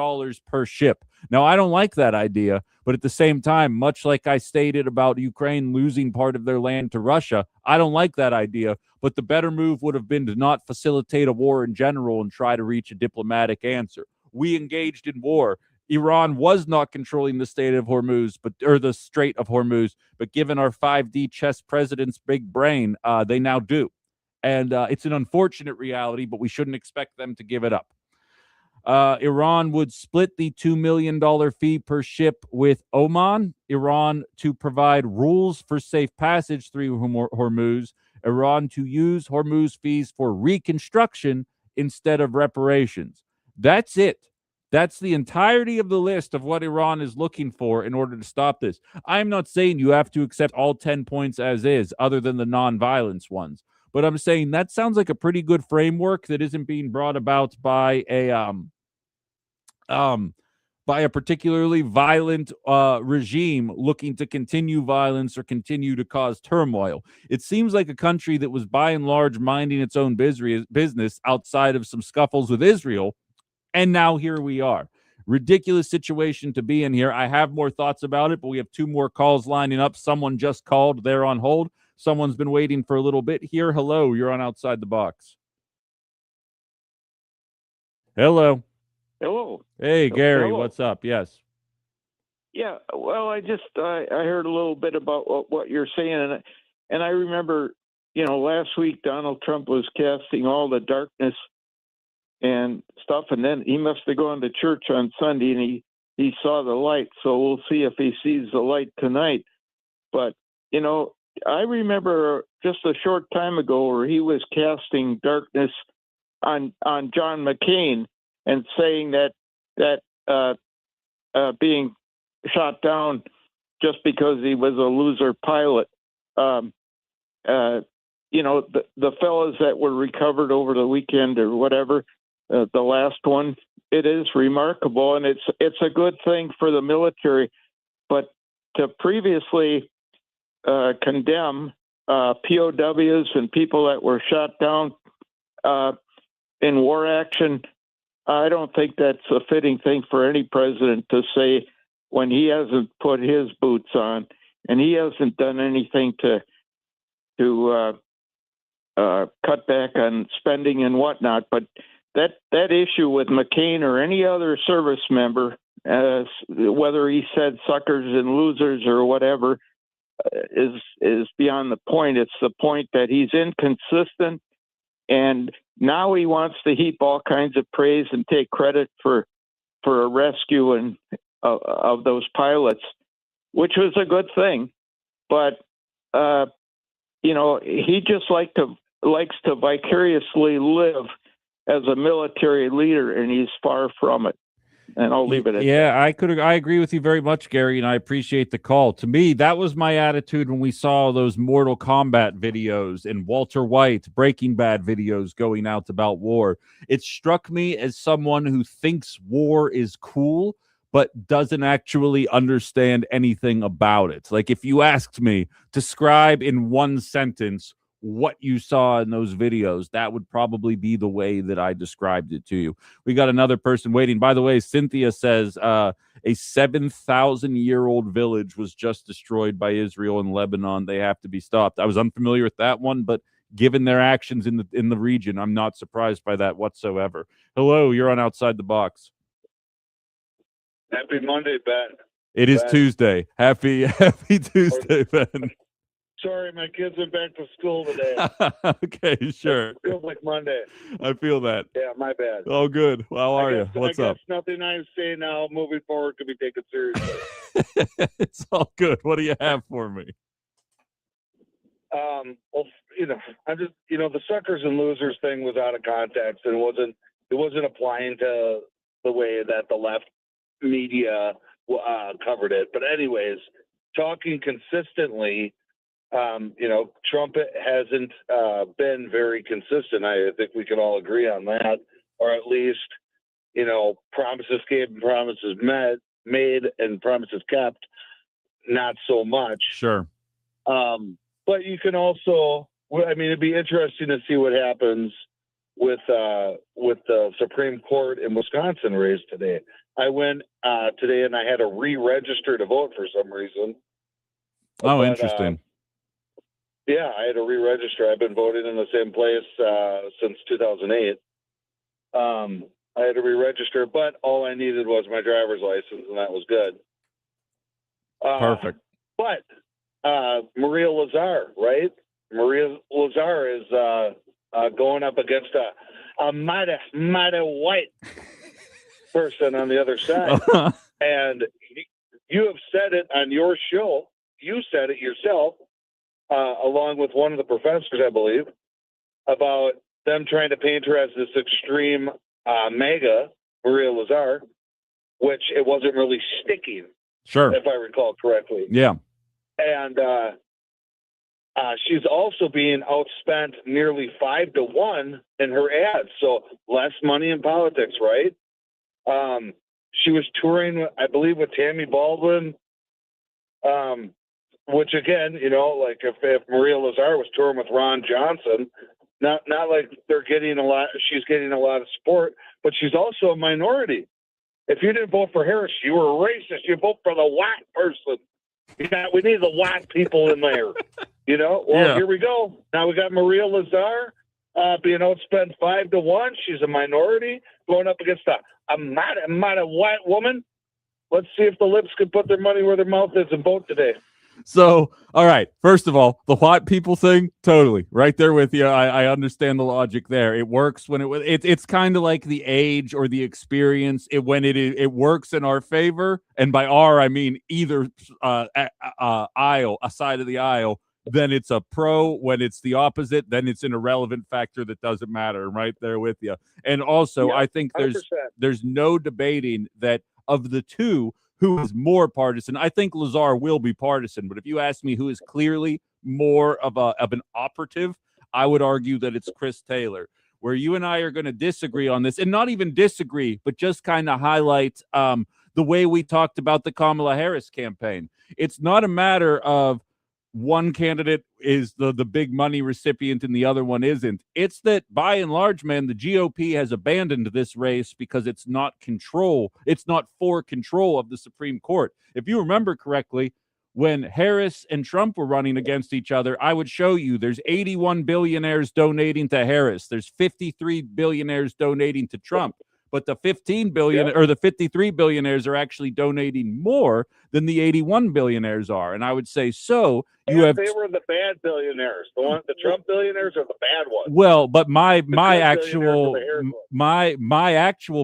per ship. Now, I don't like that idea, but at the same time, much like I stated about Ukraine losing part of their land to Russia, I don't like that idea, but the better move would have been to not facilitate a war in general and try to reach a diplomatic answer. We engaged in war. Iran was not controlling the Strait of Hormuz, the Strait of Hormuz, but given our 5D chess president's big brain, they now do. And it's an unfortunate reality, but we shouldn't expect them to give it up. Iran would split the $2 million fee per ship with Oman. Iran to provide rules for safe passage through Hormuz. Iran to use Hormuz fees for reconstruction instead of reparations. That's it. That's the entirety of the list of what Iran is looking for in order to stop this. I'm not saying you have to accept all 10 points as is, other than the non-violence ones. But I'm saying that sounds like a pretty good framework that isn't being brought about by a particularly violent regime looking to continue violence or continue to cause turmoil. It seems like a country that was by and large minding its own business outside of some scuffles with Israel, and now here we are. Ridiculous situation to be in here. I have more thoughts about it, but we have 2 more calls lining up. Someone just called. They're on hold. Someone's been waiting for a little bit here. Hello, you're on Outside the Box. Hello. Hello. Hey, Gary, Hello. what's up? Yes. Yeah. Well, I heard a little bit about what you're saying, and I remember, last week Donald Trump was casting all the darkness and stuff, and then he must have gone to church on Sunday and he saw the light. So we'll see if he sees the light tonight. But I remember just a short time ago where he was casting darkness on John McCain and saying that being shot down just because he was a loser pilot. The fellas that were recovered over the weekend or whatever, the last one, it is remarkable, and it's a good thing for the military. But to previously condemn POWs and people that were shot down in war action, I don't think that's a fitting thing for any president to say when he hasn't put his boots on and he hasn't done anything to cut back on spending and whatnot. But that issue with McCain or any other service member, whether he said suckers and losers or whatever, is beyond the point. It's the point that he's inconsistent, and now he wants to heap all kinds of praise and take credit for a rescue of those pilots, which was a good thing. But he just likes to vicariously live as a military leader, and he's far from it. And I'll leave it at that. Yeah, I agree with you very much, Gary, and I appreciate the call. To me, that was my attitude when we saw those Mortal Kombat videos and Walter White Breaking Bad videos going out about war. It struck me as someone who thinks war is cool but doesn't actually understand anything about it. Like, if you asked me, describe in one sentence what you saw in those videos, that would probably be the way that I described it to you. We got another person waiting. By the way, Cynthia says a 7,000-year-old village was just destroyed by Israel and Lebanon. They have to be stopped. I was unfamiliar with that one, but given their actions in the region, I'm not surprised by that whatsoever. Hello, you're on Outside the Box. Happy Monday, Ben. It is Ben. Tuesday. Happy Tuesday, Ben. Sorry, my kids are back to school today. Okay, sure. It feels like Monday. I feel that. Yeah, my bad. Oh, good. How are you? What's up? Nothing I say now moving forward can be taken seriously. It's all good. What do you have for me? Well, I'm just, the suckers and losers thing was out of context, and it wasn't applying to the way that the left media covered it. But anyways, talking consistently, Trump hasn't been very consistent. I think we can all agree on that, or at least, promises kept and promises made and promises kept, not so much. Sure. But you can also, it'd be interesting to see what happens with the Supreme Court in Wisconsin race today. I went today and I had to re-register to vote for some reason. Oh, interesting. Yeah, I had to re-register. I've been voting in the same place since 2008. I had to re-register, but all I needed was my driver's license, and that was good. Perfect. But Maria Lazar, right? Maria Lazar is going up against a mighty white person on the other side. And you have said it on your show. You said it yourself, along with one of the professors, I believe, about them trying to paint her as this extreme MAGA, Maria Lazar, which it wasn't really sticking, Sure. if I recall correctly. Yeah. And she's also being outspent nearly 5-1 in her ads. So less money in politics, right? She was touring, I believe, with Tammy Baldwin, which again, like if Maria Lazar was touring with Ron Johnson, not like they're getting a lot. She's getting a lot of support, but she's also a minority. If you didn't vote for Harris, you were a racist. You vote for the white person. We need the white people in there. Well, Yeah. Here we go. Now we got Maria Lazar being outspent 5-1. She's a minority going up against a mighty white woman. Let's see if the lips can put their money where their mouth is and vote today. So, all right. First of all, the white people thing, totally right there with you. I understand the logic there. It works when it's kind of like the age or the experience. When it works in our favor, and by our I mean either aisle, a side of the aisle. Then it's a pro. When it's the opposite, then it's an irrelevant factor that doesn't matter. Right there with you. And also, I think 100%. there's no debating that of the two, who is more partisan. I think Lazar will be partisan, but if you ask me who is clearly more of an operative, I would argue that it's Chris Taylor. Where you and I are going to disagree on this, and not even disagree, but just kind of highlight the way we talked about the Kamala Harris campaign. It's not a matter of one candidate is the big money recipient and the other one isn't. It's that by and large, man, the GOP has abandoned this race because it's not for control of the Supreme Court. If you remember correctly, when Harris and Trump were running against each other, I would show you there's 81 billionaires donating to Harris. There's 53 billionaires donating to Trump. But the 15 billion or the 53 billionaires are actually donating more than the 81 billionaires are. And I would say they were the bad billionaires. The Trump billionaires are the bad ones. Well, but my actual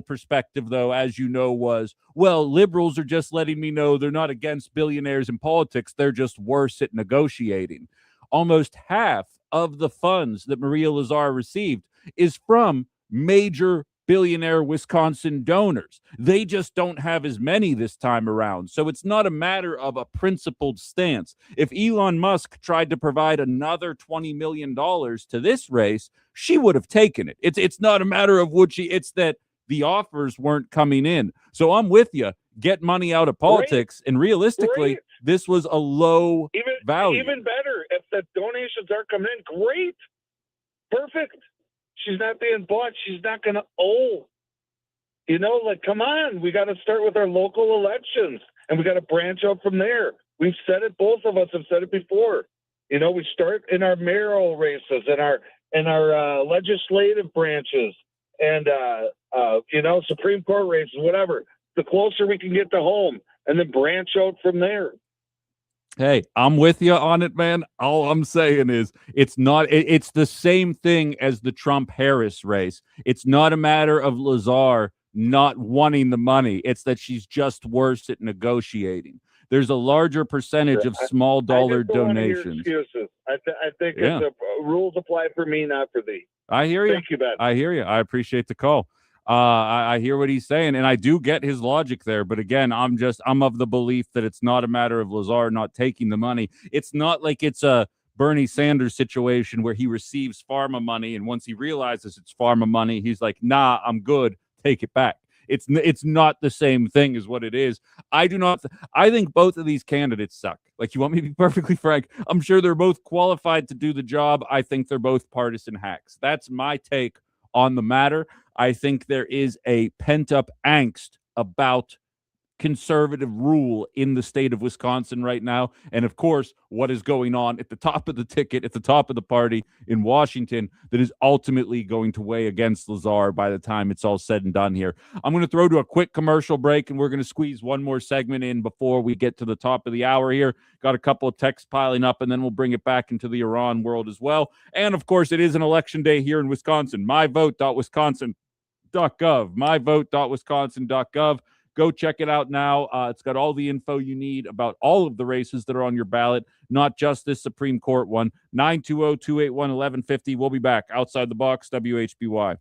perspective, though, as you know, was, well, liberals are just letting me know they're not against billionaires in politics. They're just worse at negotiating. Almost half of the funds that Maria Lazar received is from major billionaire Wisconsin donors. They just don't have as many this time around. So it's not a matter of a principled stance. If Elon Musk tried to provide another $20 million to this race, she would have taken it. It's not a matter of would she, it's that the offers weren't coming in. So I'm with you. Get money out of politics. And realistically, Great. this was a low Even value. even better, if the donations are coming in, great, perfect. She's not being bought. She's not going to owe. You know, like, come on. We got to start with our local elections, and we got to branch out from there. We've said it. Both of us have said it before. You know, we start in our mayoral races, in our legislative branches, and you know, Supreme Court races, whatever. The closer we can get to home, and then branch out from there. Hey, I'm with you on it, man. All I'm saying is it's not, it's the same thing as the Trump Harris race. It's not a matter of Lazar not wanting the money. It's that she's just worse at negotiating. There's a larger percentage of small dollar I just don't wanna hear donations. excuses. I think Yeah. it's rules apply for me, not for thee. I hear you. Thank you, Ben. I hear you. I appreciate the call. I hear what he's saying, and I do get his logic there. But again, I'm of the belief that it's not a matter of Lazar not taking the money. It's not like it's a Bernie Sanders situation where he receives pharma money, and once he realizes it's pharma money, he's like, "Nah, I'm good. Take it back." It's not the same thing as what it is. I do not. I think both of these candidates suck. Like, you want me to be perfectly frank? I'm sure they're both qualified to do the job. I think they're both partisan hacks. That's my take on the matter. I think there is a pent-up angst about conservative rule in the state of Wisconsin right now. And of course, what is going on at the top of the ticket, at the top of the party in Washington, that is ultimately going to weigh against Lazar by the time it's all said and done here. I'm going to throw to a quick commercial break, and we're going to squeeze one more segment in before we get to the top of the hour here. Got a couple of texts piling up, and then we'll bring it back into the Iran world as well. And of course, it is an election day here in Wisconsin. myvote.wisconsin.gov. myvote.wisconsin.gov. Go check it out now. It's got all the info you need about all of the races that are on your ballot, not just this Supreme Court one. 920-281-1150. We'll be back. Outside the Box, WHBY.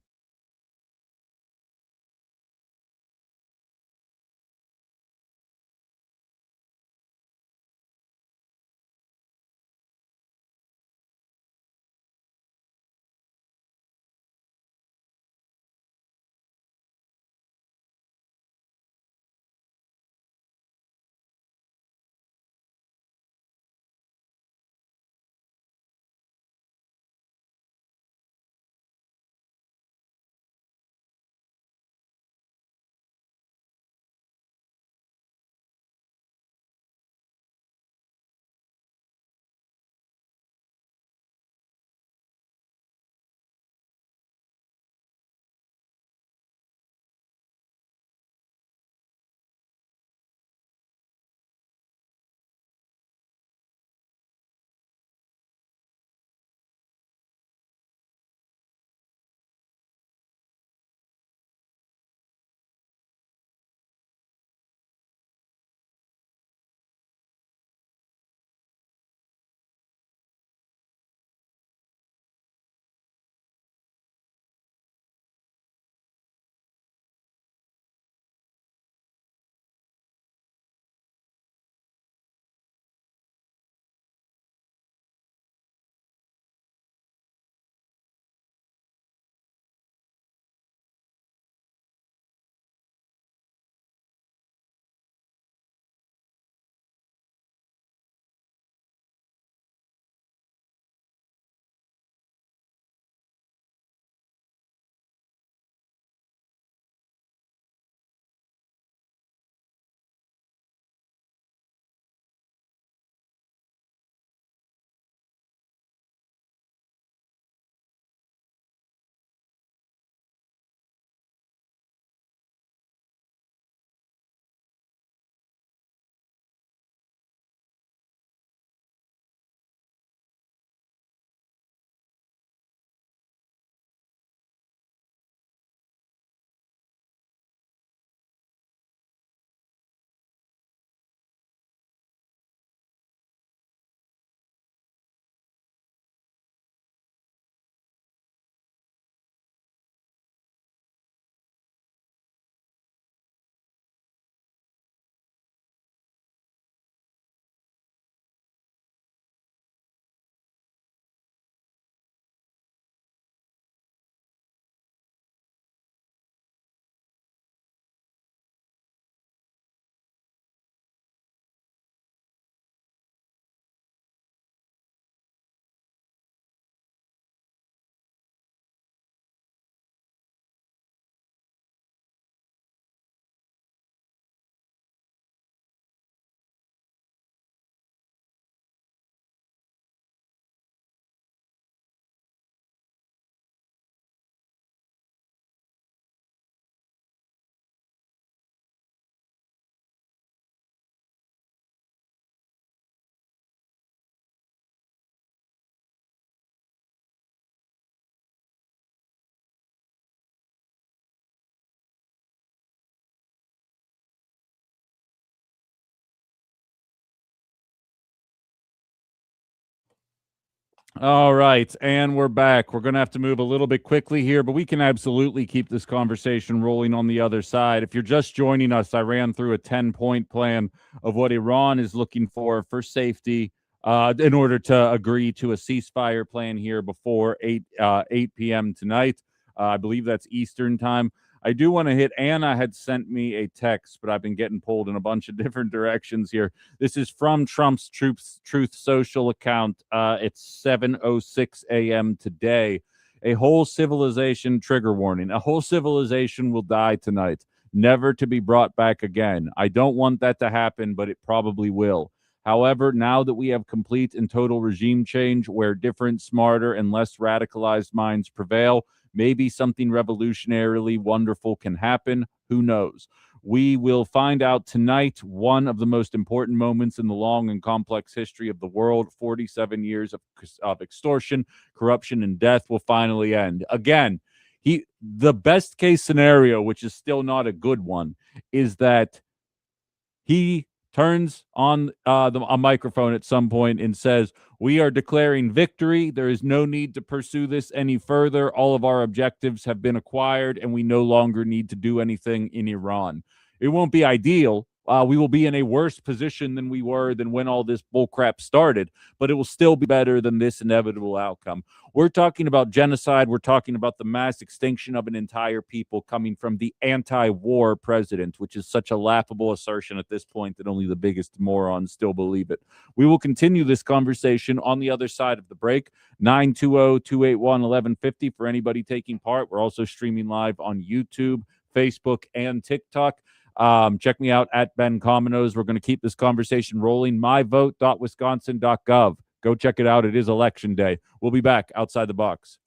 All right, and we're back. We're going to have to move a little bit quickly here, but we can absolutely keep this conversation rolling on the other side. If you're just joining us, I ran through a 10-point plan of what Iran is looking for safety in order to agree to a ceasefire plan here before 8 p.m. tonight. I believe that's Eastern time. I do want to hit Anna had sent me a text, but I've been getting pulled in a bunch of different directions here. This is from Trump's Truth Social account. It's 7:06 a.m. today. A whole civilization trigger warning. A whole civilization will die tonight, never to be brought back again. I don't want that to happen, but it probably will. However, now that we have complete and total regime change where different, smarter, and less radicalized minds prevail, maybe something revolutionarily wonderful can happen. Who knows? We will find out tonight one of the most important moments in the long and complex history of the world. 47 years of extortion, corruption, and death will finally end. Again, the best case scenario, which is still not a good one, is that he turns on a microphone at some point and says, "We are declaring victory. There is no need to pursue this any further. All of our objectives have been acquired, and we no longer need to do anything in Iran." It won't be ideal. We will be in a worse position than we were than when all this bullcrap started, but it will still be better than this inevitable outcome. We're talking about genocide. We're talking about the mass extinction of an entire people coming from the anti-war president, which is such a laughable assertion at this point that only the biggest morons still believe it. We will continue this conversation on the other side of the break. 920-281-1150 for anybody taking part. We're also streaming live on YouTube, Facebook, and TikTok. Check me out at Ben Cominos. We're going to keep this conversation rolling. myvote.wisconsin.gov. Go check it out. It is election day. We'll be back outside the box.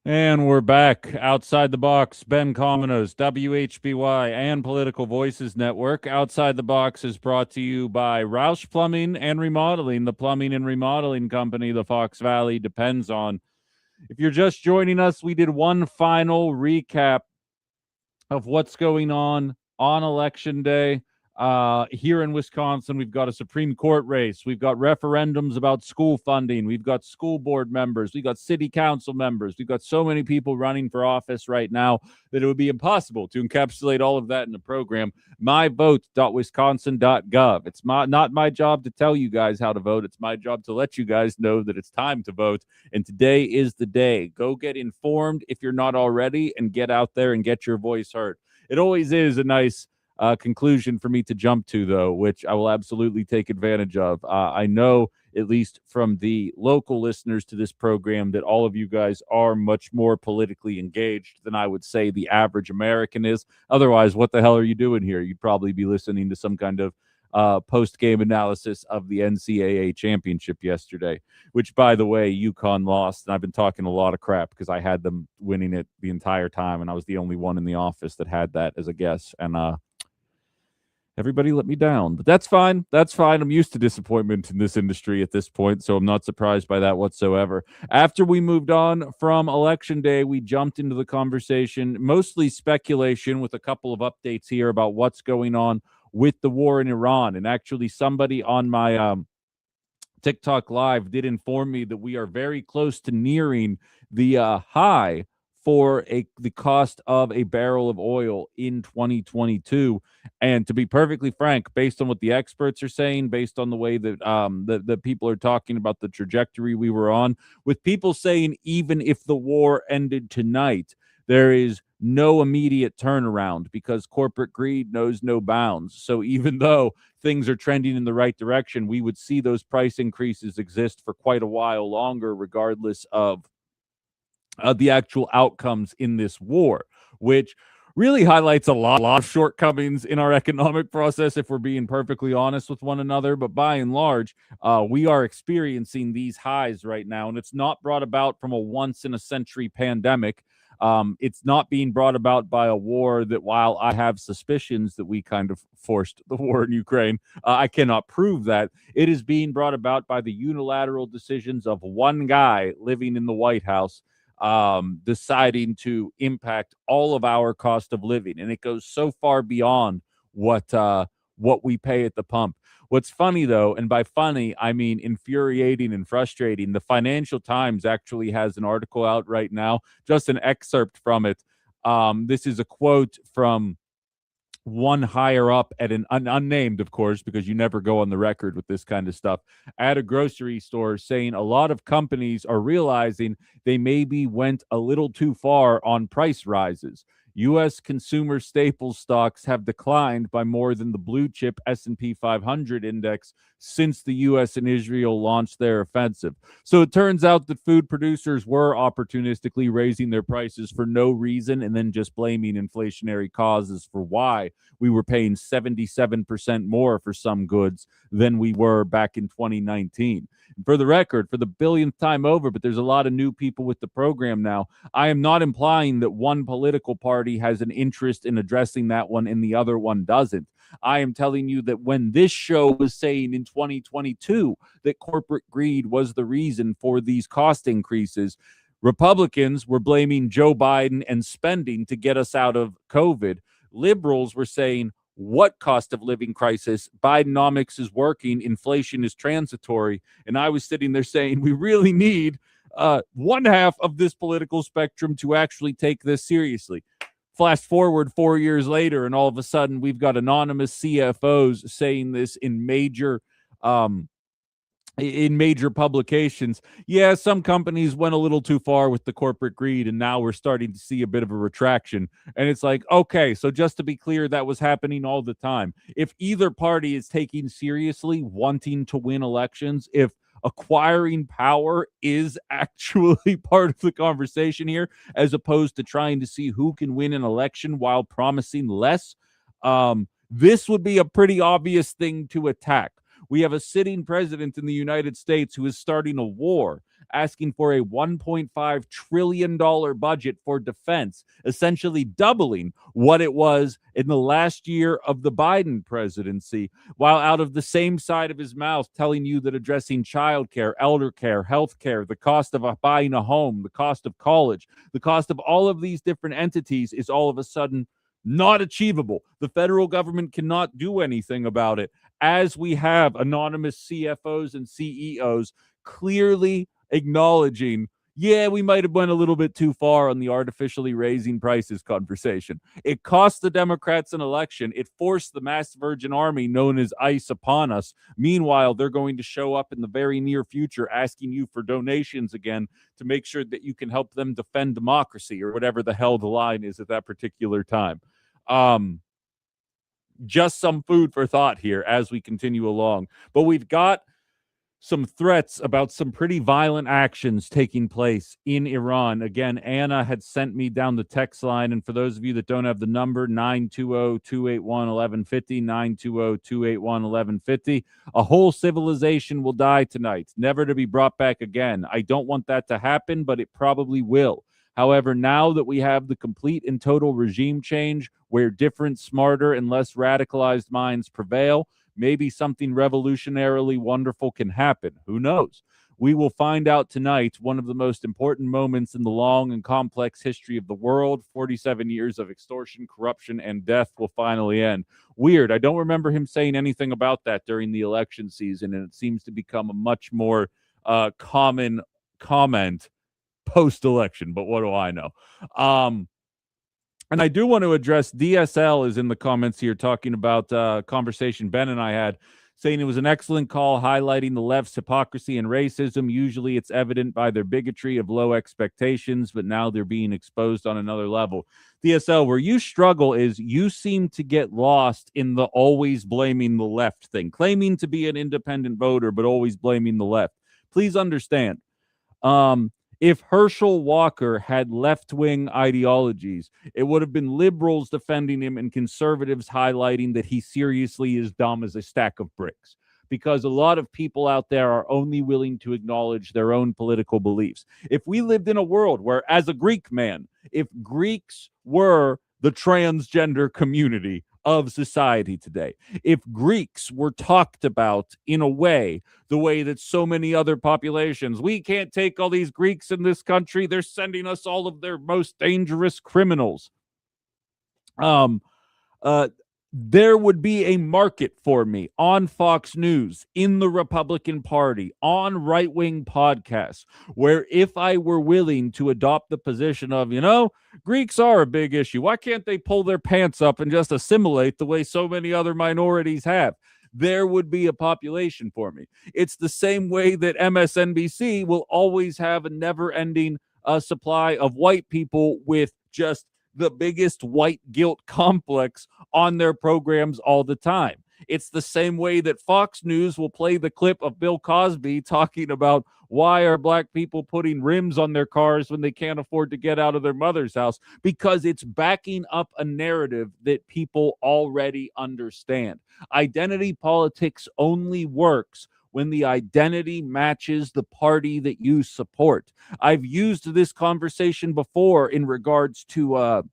And we're back outside the box. Ben Cominos, WHBY, and Political Voices Network. Outside the Box is brought to you by Roush Plumbing and Remodeling, the plumbing and remodeling company the Fox Valley depends on. If you're just joining us, we did one final recap of what's going on Election Day. Here in Wisconsin, we've got a Supreme Court race. We've got referendums about school funding. We've got school board members. We've got city council members. We've got so many people running for office right now that it would be impossible to encapsulate all of that in the program. myvote.wisconsin.gov. It's not my job to tell you guys how to vote. It's my job to let you guys know that it's time to vote. And today is the day. Go get informed if you're not already, and get out there and get your voice heard. It always is a nice conclusion for me to jump to, though, which I will absolutely take advantage of. I know, at least from the local listeners to this program, that all of you guys are much more politically engaged than I would say the average American is. Otherwise, what the hell are you doing here? You'd probably be listening to some kind of post-game analysis of the NCAA championship yesterday, which, by the way, UConn lost. And I've been talking a lot of crap because I had them winning it the entire time, and I was the only one in the office that had that as a guess. And everybody let me down, but that's fine. That's fine. I'm used to disappointment in this industry at this point, so I'm not surprised by that whatsoever. After we moved on from Election Day, we jumped into the conversation, mostly speculation with a couple of updates here about what's going on with the war in Iran. And actually, somebody on my TikTok Live did inform me that we are very close to nearing the high for the cost of a barrel of oil in 2022. And to be perfectly frank, based on what the experts are saying, based on the way that the people are talking about the trajectory we were on, with people saying even if the war ended tonight, there is no immediate turnaround because corporate greed knows no bounds. So even though things are trending in the right direction, we would see those price increases exist for quite a while longer, regardless of the actual outcomes in this war, which really highlights a lot of shortcomings in our economic process, if we're being perfectly honest with one another. But by and large, we are experiencing these highs right now, and it's not brought about from a once-in-a-century pandemic. It's not being brought about by a war that, while I have suspicions that we kind of forced the war in Ukraine, I cannot prove that. It is being brought about by the unilateral decisions of one guy living in the White House, deciding to impact all of our cost of living. And it goes so far beyond what we pay at the pump. What's funny, though, and by funny, I mean infuriating and frustrating, the Financial Times actually has an article out right now, just an excerpt from it. This is a quote from one higher up at an unnamed, of course, because you never go on the record with this kind of stuff, at a grocery store, saying a lot of companies are realizing they maybe went a little too far on price rises. U.S. consumer staples stocks have declined by more than the blue chip S&P 500 index since the U.S. and Israel launched their offensive. So it turns out that food producers were opportunistically raising their prices for no reason and then just blaming inflationary causes for why we were paying 77% more for some goods than we were back in 2019. And for the record, for the billionth time over, but there's a lot of new people with the program now, I am not implying that one political party has an interest in addressing that one and the other one doesn't. I am telling you that when this show was saying in 2022 that corporate greed was the reason for these cost increases, Republicans were blaming Joe Biden and spending to get us out of COVID. Liberals were saying, what cost of living crisis? Bidenomics is working. Inflation is transitory. And I was sitting there saying, we really need one half of this political spectrum to actually take this seriously. Flash forward 4 years later, and all of a sudden we've got anonymous CFOs saying this in major publications. Yeah, some companies went a little too far with the corporate greed, and now we're starting to see a bit of a retraction. And it's like, okay, so just to be clear, that was happening all the time. If either party is taking seriously wanting to win elections, if acquiring power is actually part of the conversation here, as opposed to trying to see who can win an election while promising less, this would be a pretty obvious thing to attack. We have a sitting president in the United States who is starting a war asking for a $1.5 trillion budget for defense, essentially doubling what it was in the last year of the Biden presidency, while out of the same side of his mouth telling you that addressing childcare, elder care, health care, the cost of buying a home, the cost of college, the cost of all of these different entities is all of a sudden not achievable. The federal government cannot do anything about it, as we have anonymous CFOs and CEOs clearly acknowledging, yeah, we might have went a little bit too far on the artificially raising prices conversation. It cost the Democrats an election. It forced the mass Virgin Army known as ICE upon us. Meanwhile, they're going to show up in the very near future asking you for donations again to make sure that you can help them defend democracy, or whatever the hell the line is at that particular time. Just some food for thought here as we continue along. But we've got some threats about some pretty violent actions taking place in Iran. Again, Anna had sent me down the text line, and for those of you that don't have the number, 920-281-1150, 920-281-1150. A whole civilization will die tonight, never to be brought back again. I don't want that to happen, but it probably will. However, now that we have the complete and total regime change where different, smarter, and less radicalized minds prevail, maybe something revolutionarily wonderful can happen. Who knows? We will find out tonight. One of the most important moments in the long and complex history of the world, 47 years of extortion, corruption, and death, will finally end. Weird. I don't remember him saying anything about that during the election season, and it seems to become a much more common comment post-election, but what do I know? And I do want to address, DSL is in the comments here talking about conversation Ben and I had, saying it was an excellent call highlighting the left's hypocrisy and racism. Usually it's evident by their bigotry of low expectations, but now they're being exposed on another level. DSL, where you struggle is you seem to get lost in the always blaming the left thing, claiming to be an independent voter, but always blaming the left. Please understand, if Herschel Walker had left-wing ideologies, it would have been liberals defending him and conservatives highlighting that he seriously is dumb as a stack of bricks. Because a lot of people out there are only willing to acknowledge their own political beliefs. If we lived in a world where, as a Greek man, if Greeks were the transgender community of society today, if Greeks were talked about in a way, the way that so many other populations, we can't take all these Greeks in this country, they're sending us all of their most dangerous criminals. There would be a market for me on Fox News, in the Republican Party, on right-wing podcasts, where if I were willing to adopt the position of, Greeks are a big issue. Why can't they pull their pants up and just assimilate the way so many other minorities have? There would be a population for me. It's the same way that MSNBC will always have a never-ending supply of white people with just the biggest white guilt complex on their programs all the time. It's the same way that Fox News will play the clip of Bill Cosby talking about why are black people putting rims on their cars when they can't afford to get out of their mother's house, because it's backing up a narrative that people already understand. Identity politics only works when the identity matches the party that you support. I've used this conversation before in regards to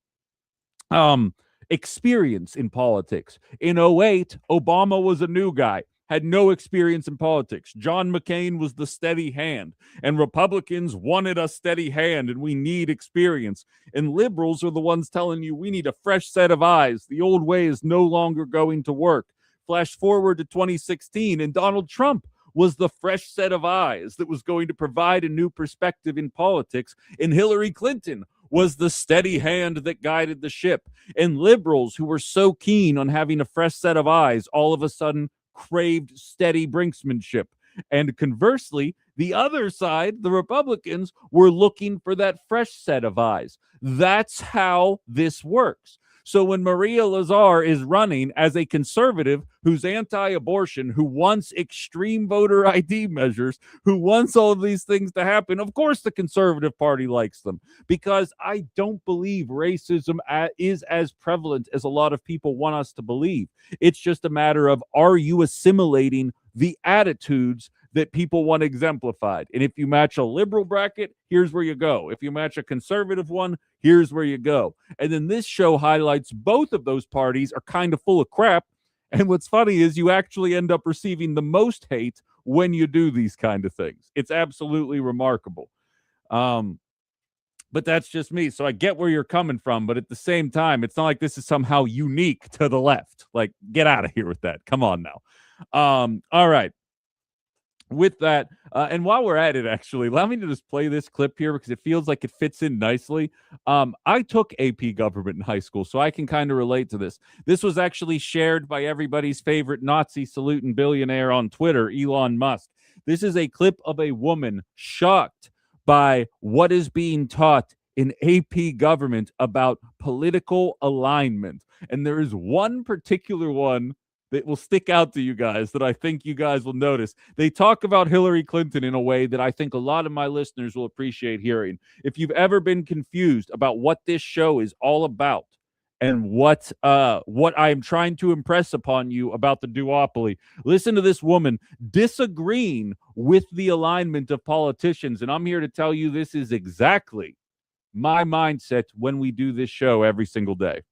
experience in politics. In 2008, Obama was a new guy, had no experience in politics. John McCain was the steady hand, and Republicans wanted a steady hand, and we need experience. And liberals are the ones telling you we need a fresh set of eyes. The old way is no longer going to work. Flash forward to 2016, and Donald Trump was the fresh set of eyes that was going to provide a new perspective in politics, and Hillary Clinton was the steady hand that guided the ship. And liberals who were so keen on having a fresh set of eyes all of a sudden craved steady brinksmanship. And conversely, the other side, the Republicans, were looking for that fresh set of eyes. That's how this works. So when Maria Lazar is running as a conservative who's anti-abortion, who wants extreme voter ID measures, who wants all of these things to happen, of course the Conservative Party likes them, because I don't believe racism is as prevalent as a lot of people want us to believe. It's just a matter of, are you assimilating the attitudes that people want exemplified. And if you match a liberal bracket, here's where you go. If you match a conservative one, here's where you go. And then this show highlights both of those parties are kind of full of crap. And what's funny is you actually end up receiving the most hate when you do these kind of things. It's absolutely remarkable. But that's just me. So I get where you're coming from. But at the same time, it's not like this is somehow unique to the left. Like, get out of here with that. Come on now. All right. With that, and while we're at it, actually, allow me to just play this clip here because it feels like it fits in nicely. I took AP Government in high school, so I can kind of relate to this. This was actually shared by everybody's favorite Nazi saluting billionaire on Twitter, Elon Musk. This is a clip of a woman shocked by what is being taught in AP Government about political alignment. And there is one particular one that will stick out to you guys that I think you guys will notice. They talk about Hillary Clinton in a way that I think a lot of my listeners will appreciate hearing. If you've ever been confused about what this show is all about and what I am trying to impress upon you about the duopoly, listen to this woman disagreeing with the alignment of politicians. And I'm here to tell you this is exactly my mindset when we do this show every single day.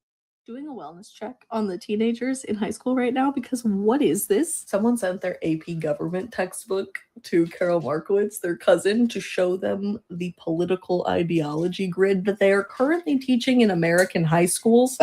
Doing a wellness check on the teenagers in high school right now because what is this? Someone sent their AP Government textbook to Carol Markowitz, their cousin, to show them the political ideology grid that they are currently teaching in American high schools.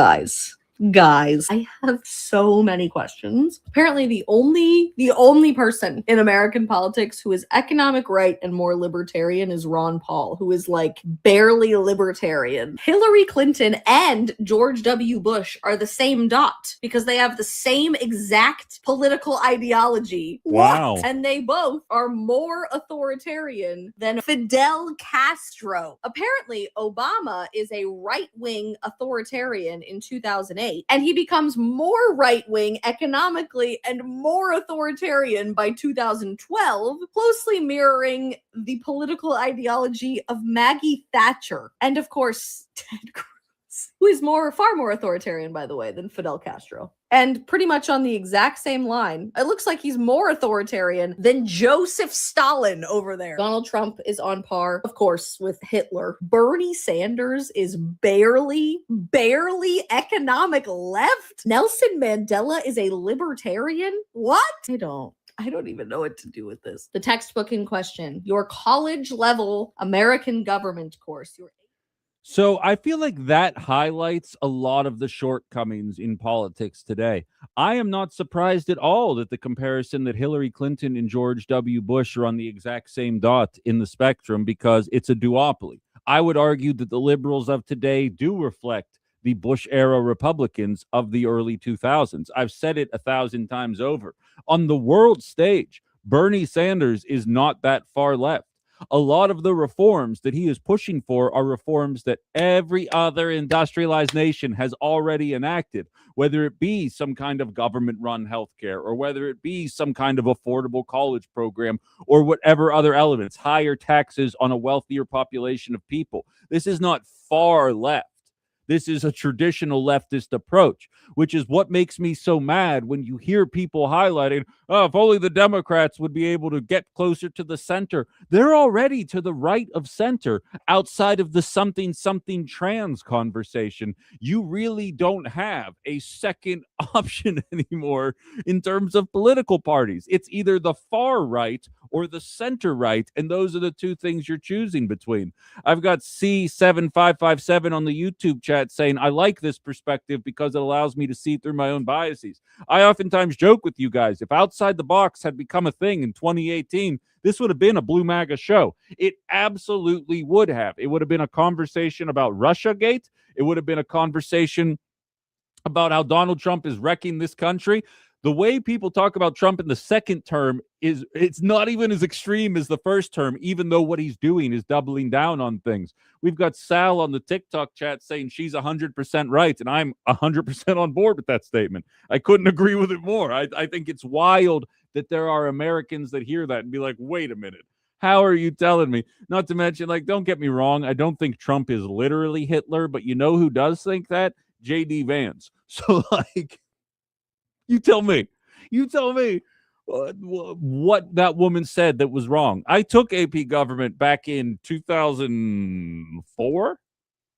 Guys, I have so many questions. Apparently the only person in American politics who is economic right and more libertarian is Ron Paul, who is like barely libertarian. Hillary Clinton and George W. Bush are the same dot because they have the same exact political ideology. Wow. What? And they both are more authoritarian than Fidel Castro. Apparently, Obama is a right-wing authoritarian in 2008. And he becomes more right-wing economically and more authoritarian by 2012, closely mirroring the political ideology of Maggie Thatcher. And of course, Ted Cruz, who is far more authoritarian, by the way, than Fidel Castro. And pretty much on the exact same line. It looks like he's more authoritarian than Joseph Stalin over there. Donald Trump is on par, of course, with Hitler. Bernie Sanders is barely economic left. Nelson Mandela is a libertarian. What? I don't even know what to do with this. The textbook in question, your college level American government course, So I feel like that highlights a lot of the shortcomings in politics today. I am not surprised at all that the comparison that Hillary Clinton and George W. Bush are on the exact same dot in the spectrum because it's a duopoly. I would argue that the liberals of today do reflect the Bush-era Republicans of the early 2000s. I've said it 1,000 times over. On the world stage, Bernie Sanders is not that far left. A lot of the reforms that he is pushing for are reforms that every other industrialized nation has already enacted, whether it be some kind of government-run healthcare or whether it be some kind of affordable college program or whatever other elements, higher taxes on a wealthier population of people. This is not far left. This is a traditional leftist approach, which is what makes me so mad when you hear people highlighting, oh, if only the Democrats would be able to get closer to the center. They're already to the right of center outside of the something trans conversation. You really don't have a second option anymore in terms of political parties. It's either the far right or the center right, and those are the two things you're choosing between. I've got C7557 on the YouTube chat saying, I like this perspective because it allows me to see through my own biases. I oftentimes joke with you guys, if Outside the Box had become a thing in 2018, this would have been a Blue MAGA show. It absolutely would have. It would have been a conversation about Russiagate. It would have been a conversation about how Donald Trump is wrecking this country. The way people talk about Trump in the second term it's not even as extreme as the first term, even though what he's doing is doubling down on things. We've got Sal on the TikTok chat saying she's 100% right, and I'm 100% on board with that statement. I couldn't agree with it more. I think it's wild that there are Americans that hear that and be like, wait a minute. How are you telling me? Not to mention, like, don't get me wrong. I don't think Trump is literally Hitler, but you know who does think that? J.D. Vance. So, like, you tell me. what that woman said that was wrong. I took AP Government back in 2004,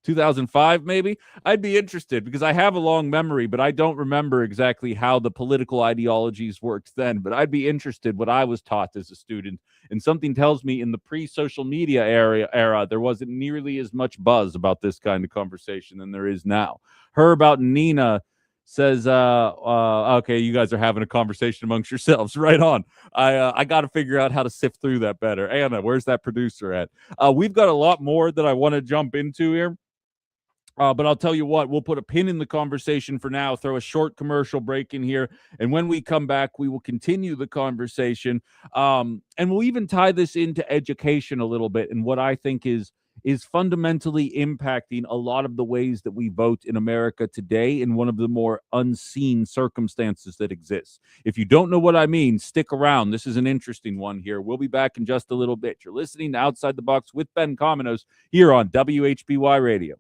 2005, maybe. I'd be interested because I have a long memory, but I don't remember exactly how the political ideologies worked then. But I'd be interested what I was taught as a student. And something tells me in the pre-social media era, there wasn't nearly as much buzz about this kind of conversation than there is now. Her about Nina says, okay, you guys are having a conversation amongst yourselves. Right on. I got to figure out how to sift through that better. Anna, where's that producer at? We've got a lot more that I want to jump into here. But I'll tell you what, we'll put a pin in the conversation for now, throw a short commercial break in here. And when we come back, we will continue the conversation. And we'll even tie this into education a little bit and what I think is fundamentally impacting a lot of the ways that we vote in America today in one of the more unseen circumstances that exists. If you don't know what I mean, stick around. This is an interesting one here. We'll be back in just a little bit. You're listening to Outside the Box with Ben Cominos here on WHBY Radio.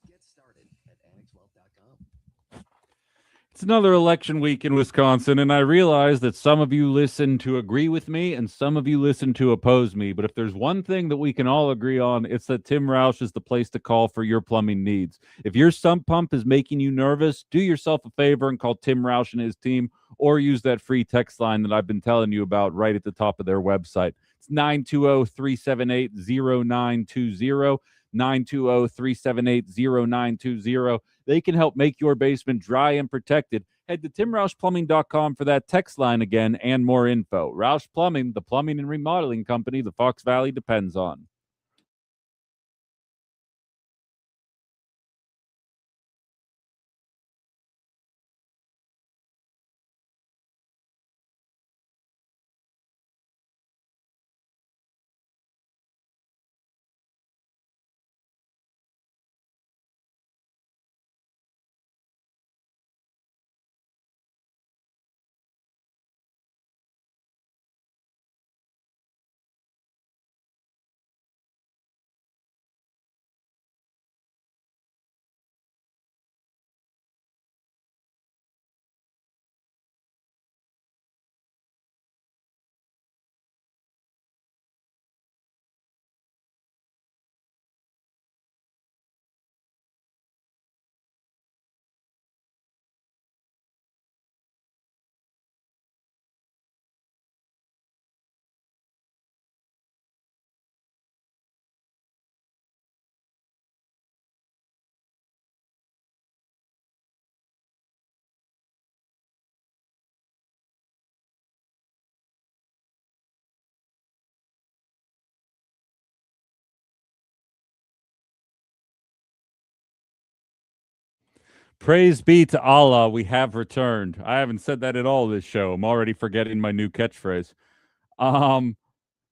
Get started at annexwealth.com. It's another election week in Wisconsin, and I realize that some of you listen to agree with me and some of you listen to oppose me. But if there's one thing that we can all agree on, it's that Tim Roush is the place to call for your plumbing needs. If your sump pump is making you nervous, do yourself a favor and call Tim Roush and his team, or use that free text line that I've been telling you about right at the top of their website. It's 920-378-0920. 920-378-0920. They can help make your basement dry and protected. Head to timroushplumbing.com for that text line again and more info. Roush Plumbing, the plumbing and remodeling company the Fox Valley depends on. Praise be to Allah, we have returned. I haven't said that at all this show. I'm already forgetting my new catchphrase. If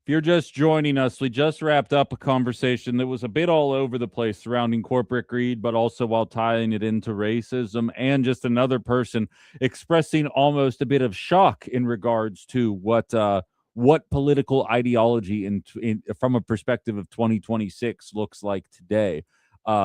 you're just joining us, we just wrapped up a conversation that was a bit all over the place surrounding corporate greed, but also while tying it into racism, and just another person expressing almost a bit of shock in regards to what political ideology from a perspective of 2026 looks like today.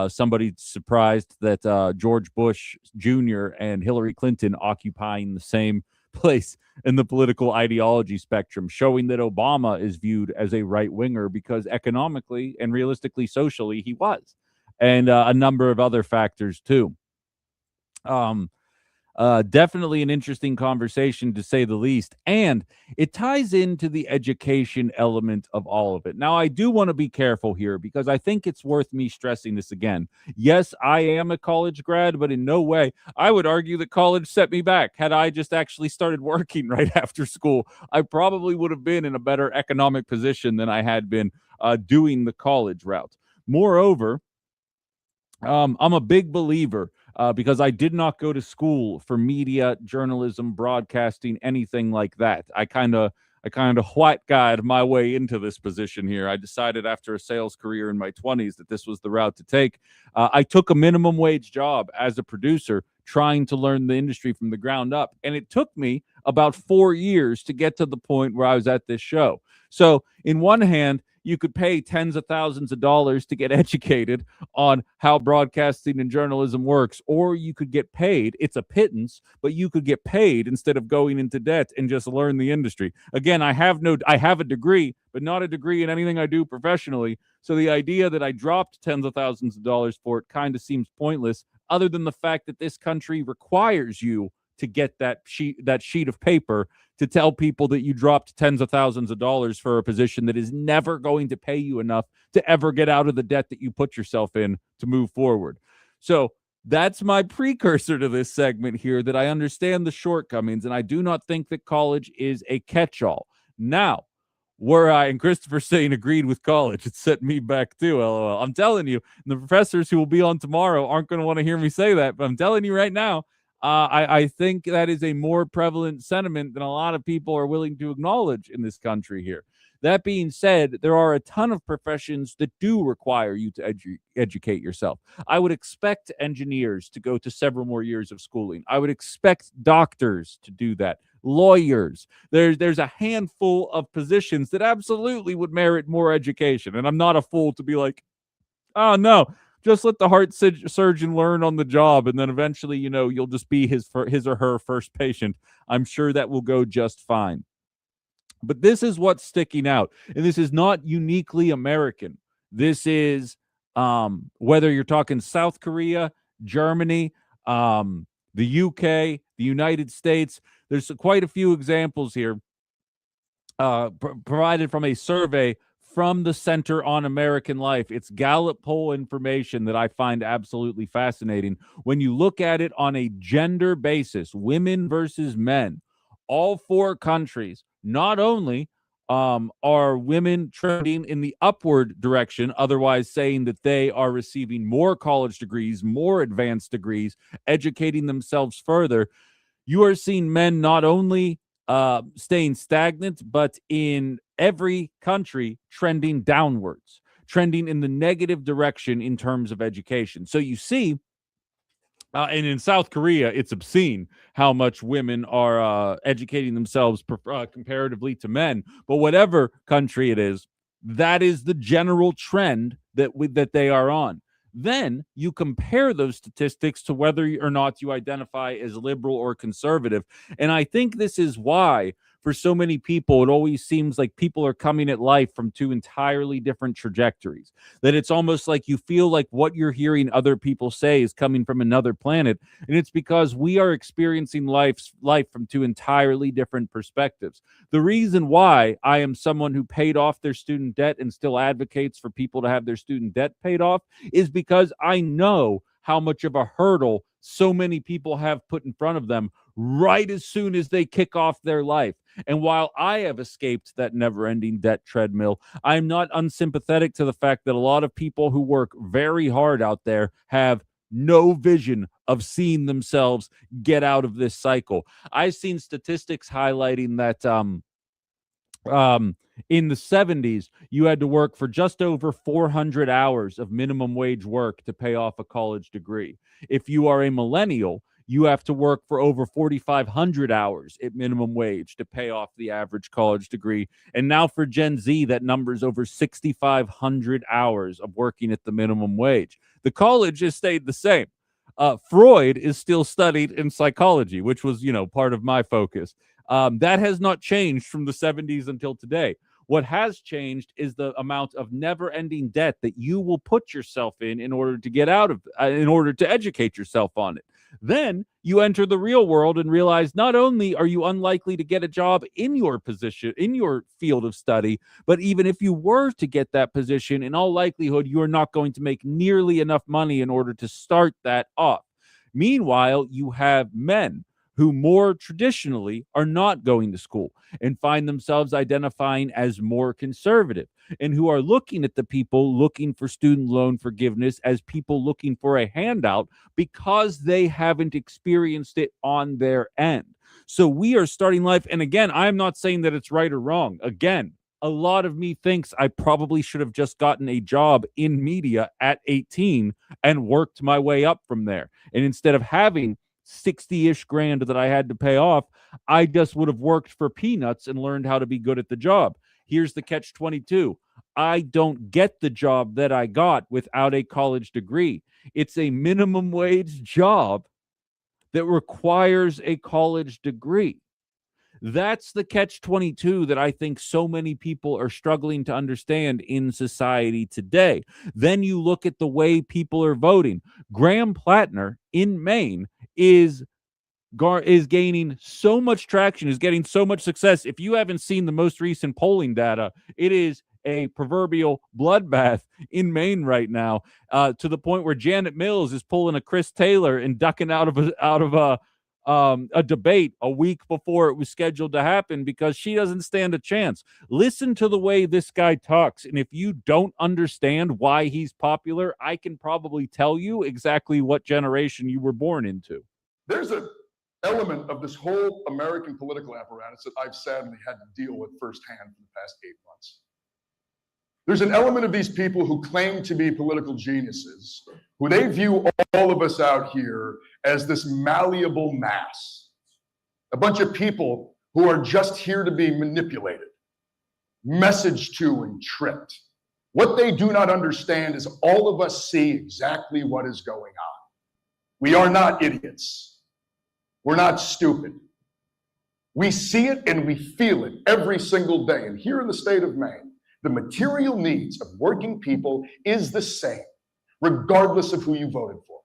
Somebody surprised that George Bush Jr. and Hillary Clinton occupying the same place in the political ideology spectrum, showing that Obama is viewed as a right winger because economically and realistically socially he was, and a number of other factors too. Definitely an interesting conversation to say the least, and it ties into the education element of all of it. Now, I do want to be careful here because I think it's worth me stressing this again. Yes, I am a college grad, but in no way I would argue that college set me back. Had I just actually started working right after school, I probably would have been in a better economic position than I had been doing the college route. Moreover, I'm a big believer because I did not go to school for media, journalism, broadcasting, anything like that. I kind of white guyed my way into this position here. I decided after a sales career in my 20s that this was the route to take. I took a minimum wage job as a producer, trying to learn the industry from the ground up, and it took me about 4 years to get to the point where I was at this show. So, in one hand, you could pay tens of thousands of dollars to get educated on how broadcasting and journalism works, or you could get paid. It's a pittance, but you could get paid instead of going into debt and just learn the industry. Again, I have a degree, but not a degree in anything I do professionally. So the idea that I dropped tens of thousands of dollars for it kind of seems pointless, other than the fact that this country requires you to get that sheet of paper to tell people that you dropped tens of thousands of dollars for a position that is never going to pay you enough to ever get out of the debt that you put yourself in to move forward. So that's my precursor to this segment here, that I understand the shortcomings, and I do not think that college is a catch-all. Now, were I and Christopher saying agreed with college, it set me back too, LOL. I'm telling you, the professors who will be on tomorrow aren't going to want to hear me say that, but I'm telling you right now, I think that is a more prevalent sentiment than a lot of people are willing to acknowledge in this country here. That being said, there are a ton of professions that do require you to educate yourself. I would expect engineers to go to several more years of schooling. I would expect doctors to do that. Lawyers. There's a handful of positions that absolutely would merit more education. And I'm not a fool to be like, oh, no, just let the heart surgeon learn on the job, and then eventually, you'll just be his or her first patient. I'm sure that will go just fine. But this is what's sticking out, and this is not uniquely American. This is whether you're talking South Korea, Germany, the UK, the United States. There's quite a few examples here provided from a survey from the Center on American Life. It's Gallup poll information that I find absolutely fascinating. When you look at it on a gender basis, women versus men, all four countries, not only are women trending in the upward direction, otherwise saying that they are receiving more college degrees, more advanced degrees, educating themselves further, you are seeing men not only staying stagnant, but in every country trending downwards, trending in the negative direction in terms of education. So you see, and in South Korea, it's obscene how much women are educating themselves comparatively to men. But whatever country it is, that is the general trend that they are on. Then you compare those statistics to whether or not you identify as liberal or conservative. And I think this is why, for so many people, it always seems like people are coming at life from two entirely different trajectories. That it's almost like you feel like what you're hearing other people say is coming from another planet. And it's because we are experiencing life from two entirely different perspectives. The reason why I am someone who paid off their student debt and still advocates for people to have their student debt paid off is because I know how much of a hurdle so many people have put in front of them right as soon as they kick off their life. And while I have escaped that never-ending debt treadmill, I'm not unsympathetic to the fact that a lot of people who work very hard out there have no vision of seeing themselves get out of this cycle. I've seen statistics highlighting that in the 70s, you had to work for just over 400 hours of minimum wage work to pay off a college degree. If you are a millennial, you have to work for over 4,500 hours at minimum wage to pay off the average college degree. And now for Gen Z, that number is over 6,500 hours of working at the minimum wage. The college has stayed the same. Freud is still studied in psychology, which was, part of my focus. That has not changed from the 70s until today. What has changed is the amount of never-ending debt that you will put yourself in order to get out of, in order to educate yourself on it. Then you enter the real world and realize not only are you unlikely to get a job in your position, in your field of study, but even if you were to get that position, in all likelihood, you are not going to make nearly enough money in order to start that off. Meanwhile, you have men who more traditionally are not going to school and find themselves identifying as more conservative, and who are looking at the people looking for student loan forgiveness as people looking for a handout because they haven't experienced it on their end. So we are starting life. And again, I'm not saying that it's right or wrong. Again, a lot of me thinks I probably should have just gotten a job in media at 18 and worked my way up from there. And instead of having 60-ish grand that I had to pay off, I just would have worked for peanuts and learned how to be good at the job. Here's the catch-22. I don't get the job that I got without a college degree. It's a minimum wage job that requires a college degree. That's the catch-22 that I think so many people are struggling to understand in society today. Then you look at the way people are voting. Graham Plattner in Maine is gaining so much traction, is getting so much success. If you haven't seen the most recent polling data, it is a proverbial bloodbath in Maine right now, to the point where Janet Mills is pulling a Chris Taylor and ducking out of a debate a week before it was scheduled to happen because she doesn't stand a chance. Listen to the way this guy talks, and if you don't understand why he's popular, I can probably tell you exactly what generation you were born into. There's an element of this whole American political apparatus that I've sadly had to deal with firsthand for the past 8 months. There's an element of these people who claim to be political geniuses, who they view all of us out here as this malleable mass, a bunch of people who are just here to be manipulated, messaged to, and tricked. What they do not understand is all of us see exactly what is going on. We are not idiots. We're not stupid. We see it and we feel it every single day. And here in the state of Maine, the material needs of working people is the same, regardless of who you voted for.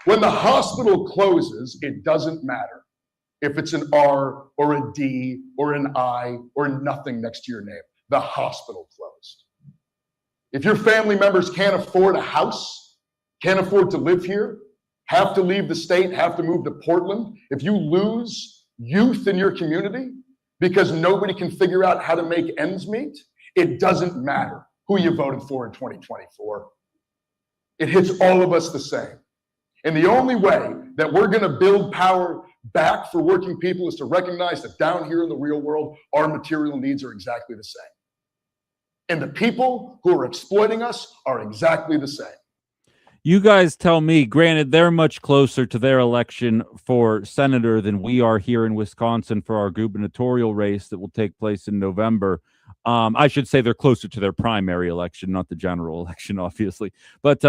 When the hospital closes, it doesn't matter. if it's an R or a D or an I or nothing next to your name. The hospital closed. If your family members can't afford a house, can't afford to live here, have to leave the state, have to move to Portland, if you lose youth in your community because nobody can figure out how to make ends meet, it doesn't matter who you voted for in 2024. It hits all of us the same. And the only way that we're going to build power back for working people is to recognize that down here in the real world, our material needs are exactly the same. And the people who are exploiting us are exactly the same. You guys tell me, granted, they're much closer to their election for senator than we are here in Wisconsin for our gubernatorial race that will take place in November. I should say they're closer to their primary election, not the general election, obviously. But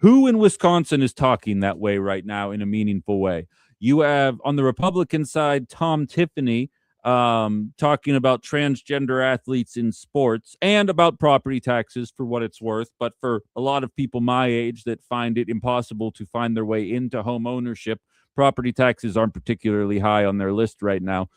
who in Wisconsin is talking that way right now in a meaningful way? You have on the Republican side, Tom Tiffany talking about transgender athletes in sports and about property taxes for what it's worth. But for a lot of people my age that find it impossible to find their way into home ownership, property taxes aren't particularly high on their list right now.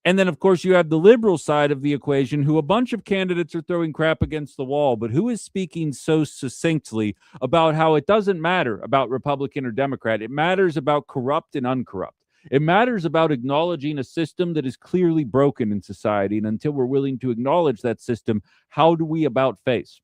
And then, of course, you have the liberal side of the equation, who a bunch of candidates are throwing crap against the wall, but who is speaking so succinctly about how it doesn't matter about Republican or Democrat. It matters about corrupt and uncorrupt. It matters about acknowledging a system that is clearly broken in society. And until we're willing to acknowledge that system, how do we about face?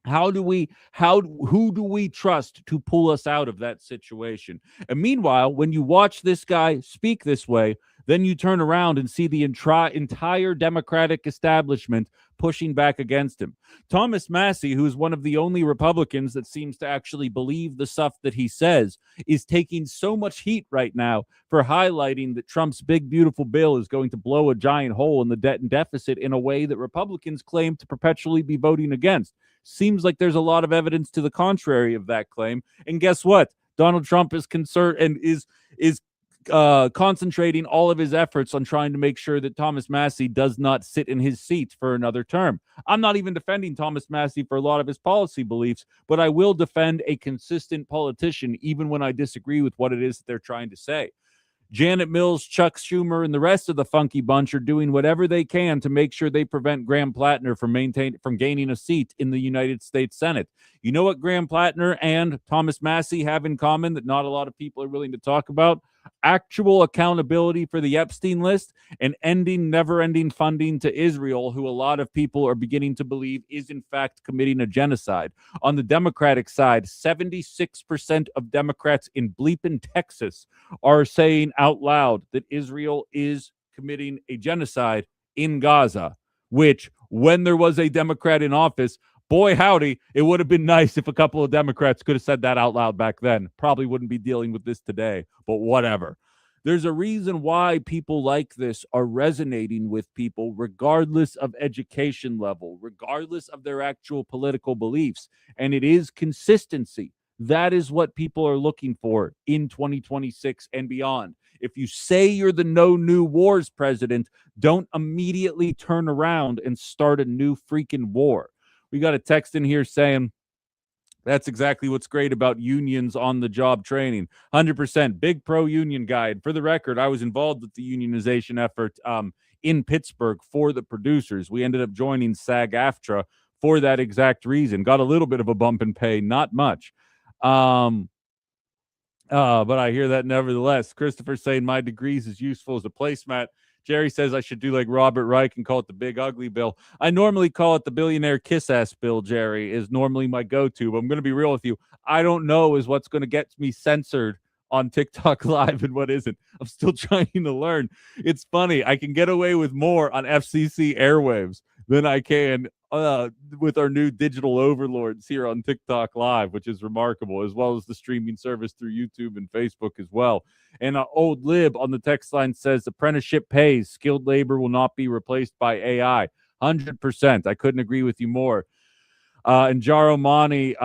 Who do we trust to pull us out of that situation? And meanwhile, when you watch this guy speak this way, then you turn around and see the entire Democratic establishment pushing back against him. Thomas Massie, who is one of the only Republicans that seems to actually believe the stuff that he says, is taking so much heat right now for highlighting that Trump's big, beautiful bill is going to blow a giant hole in the debt and deficit in a way that Republicans claim to perpetually be voting against. Seems like there's a lot of evidence to the contrary of that claim. And guess what? Donald Trump is concerned and is concentrating all of his efforts on trying to make sure that Thomas Massie does not sit in his seat for another term. I'm not even defending Thomas Massie for a lot of his policy beliefs, but I will defend a consistent politician even when I disagree with what it is that they're trying to say. Janet Mills, Chuck Schumer, and the rest of the funky bunch are doing whatever they can to make sure they prevent Graham Plattner from gaining a seat in the United States Senate. You know what Graham Plattner and Thomas Massie have in common that not a lot of people are willing to talk about? Actual accountability for the Epstein list and ending never-ending funding to Israel, who a lot of people are beginning to believe is in fact committing a genocide. On the Democratic side, 76% of Democrats in bleeping Texas are saying out loud that Israel is committing a genocide in Gaza, which when there was a Democrat in office, boy, howdy, it would have been nice if a couple of Democrats could have said that out loud back then. Probably wouldn't be dealing with this today, but whatever. There's a reason why people like this are resonating with people, regardless of education level, regardless of their actual political beliefs. And it is consistency. That is what people are looking for in 2026 and beyond. If you say you're the no new wars president, don't immediately turn around and start a new freaking war. We got a text in here saying that's exactly what's great about unions on the job training. 100% big pro union guy. And for the record, I was involved with the unionization effort in Pittsburgh for the producers. We ended up joining SAG-AFTRA for that exact reason. Got a little bit of a bump in pay, not much. But I hear that nevertheless. Christopher saying my degrees is useful as a placemat. Jerry says I should do like Robert Reich and call it the big ugly bill. I normally call it the billionaire kiss ass bill, Jerry, is normally my go-to. But I'm going to be real with you. I don't know is what's going to get me censored on TikTok Live and what isn't. I'm still trying to learn. It's funny. I can get away with more on FCC airwaves than I can with our new digital overlords here on TikTok Live, which is remarkable, as well as the streaming service through YouTube and Facebook as well. And Old Lib on the text line says apprenticeship pays. Skilled labor will not be replaced by AI. 100%. I couldn't agree with you more. And Jaro Mani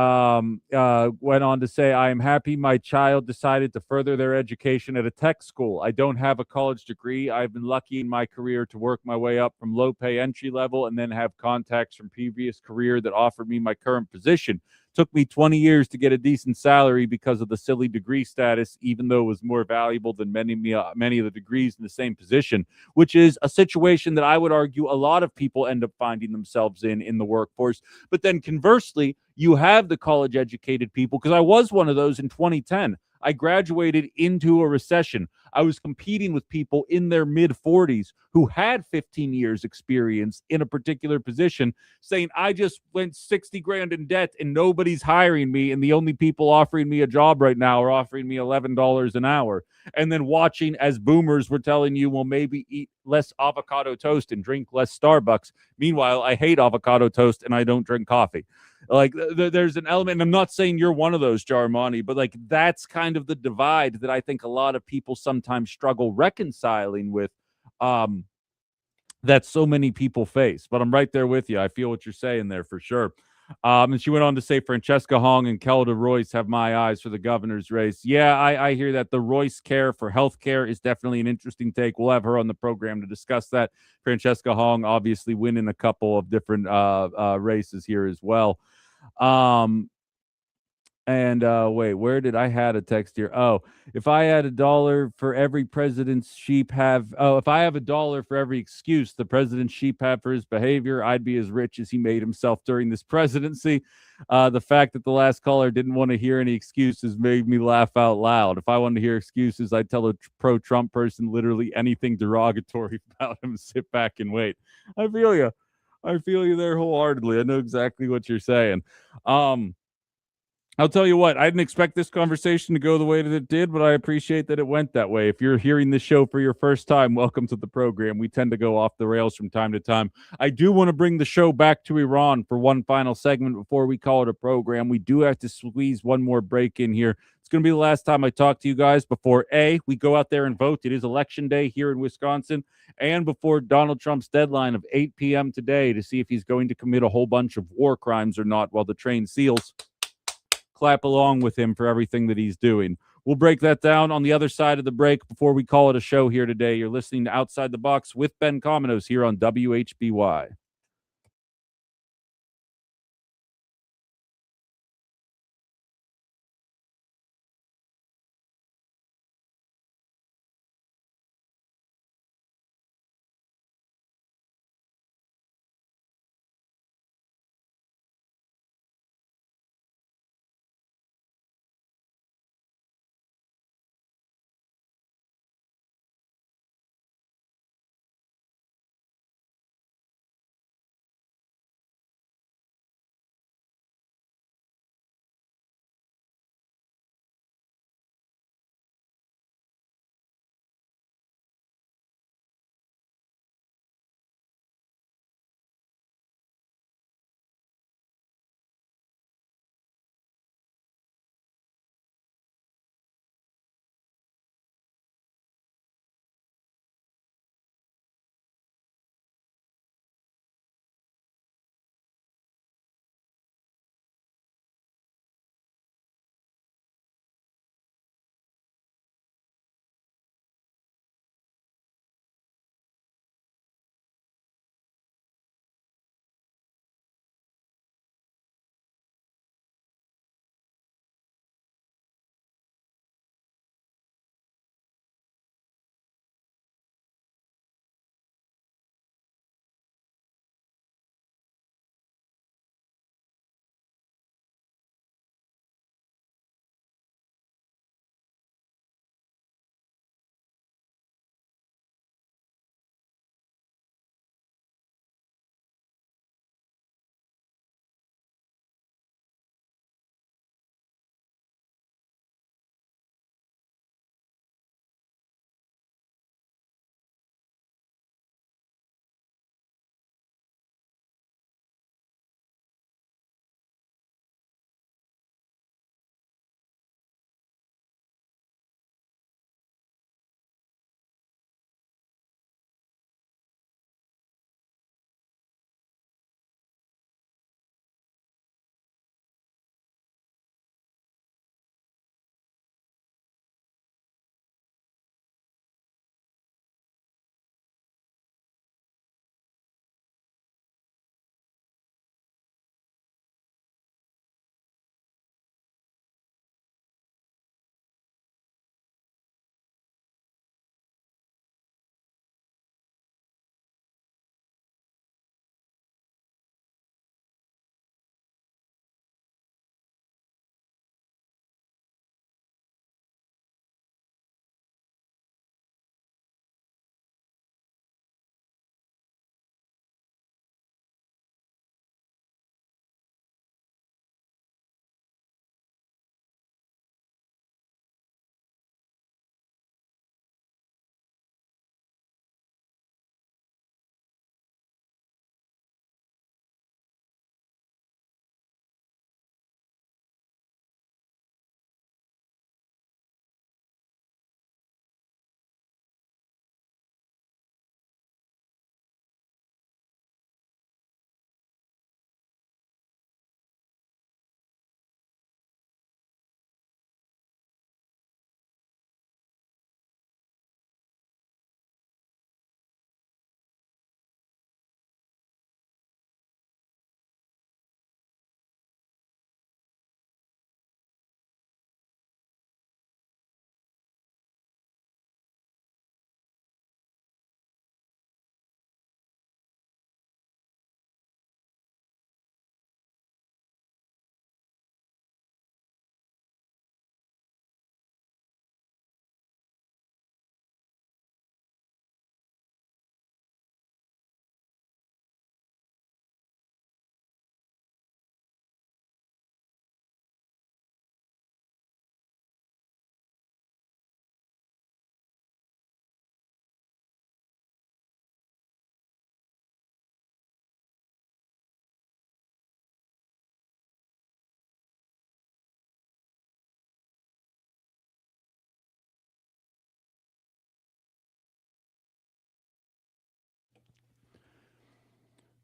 went on to say, I am happy my child decided to further their education at a tech school. I don't have a college degree. I've been lucky in my career to work my way up from low pay entry level and then have contacts from previous career that offered me my current position. Took me 20 years to get a decent salary because of the silly degree status, even though it was more valuable than many of the degrees in the same position, which is a situation that I would argue a lot of people end up finding themselves in the workforce. But then conversely, you have the college educated people, because I was one of those in 2010. I graduated into a recession. I was competing with people in their mid 40s who had 15 years experience in a particular position, saying, I just went 60 grand in debt and nobody's hiring me. And the only people offering me a job right now are offering me $11 an hour. And then watching as boomers were telling you, well, maybe eat less avocado toast and drink less Starbucks. Meanwhile, I hate avocado toast and I don't drink coffee. Like there's an element, and I'm not saying you're one of those, Jarmani, but like that's kind of the divide that I think a lot of people sometimes struggle reconciling with, that so many people face. But I'm right there with you. I feel what you're saying there for sure. And she went on to say Francesca Hong and Kelda Royce have my eyes for the governor's race. Yeah, I hear that. The Royce care for healthcare is definitely an interesting take. We'll have her on the program to discuss that. Francesca Hong obviously winning a couple of different races here as well. Wait, where did I had a text here? Oh, if I had $1 for every president's sheep have, if I have $1 for every excuse the president's sheep have for his behavior, I'd be as rich as he made himself during this presidency. The fact that the last caller didn't want to hear any excuses made me laugh out loud. If I wanted to hear excuses, I'd tell a pro-Trump person literally anything derogatory about him. Sit back and wait. I feel you. I feel you there wholeheartedly. I know exactly what you're saying. I'll tell you what, I didn't expect this conversation to go the way that it did, but I appreciate that it went that way. If you're hearing this show for your first time, welcome to the program. We tend to go off the rails from time to time. I do want to bring the show back to Iran for one final segment before we call it a program. We do have to squeeze one more break in here. It's going to be the last time I talk to you guys before we go out there and vote. It is election day here in Wisconsin, and before Donald Trump's deadline of 8 p.m. today to see if he's going to commit a whole bunch of war crimes or not while the train seals. Clap along with him for everything that he's doing. We'll break that down on the other side of the break before we call it a show here today. You're listening to Outside the Box with Ben Cominos here on WHBY.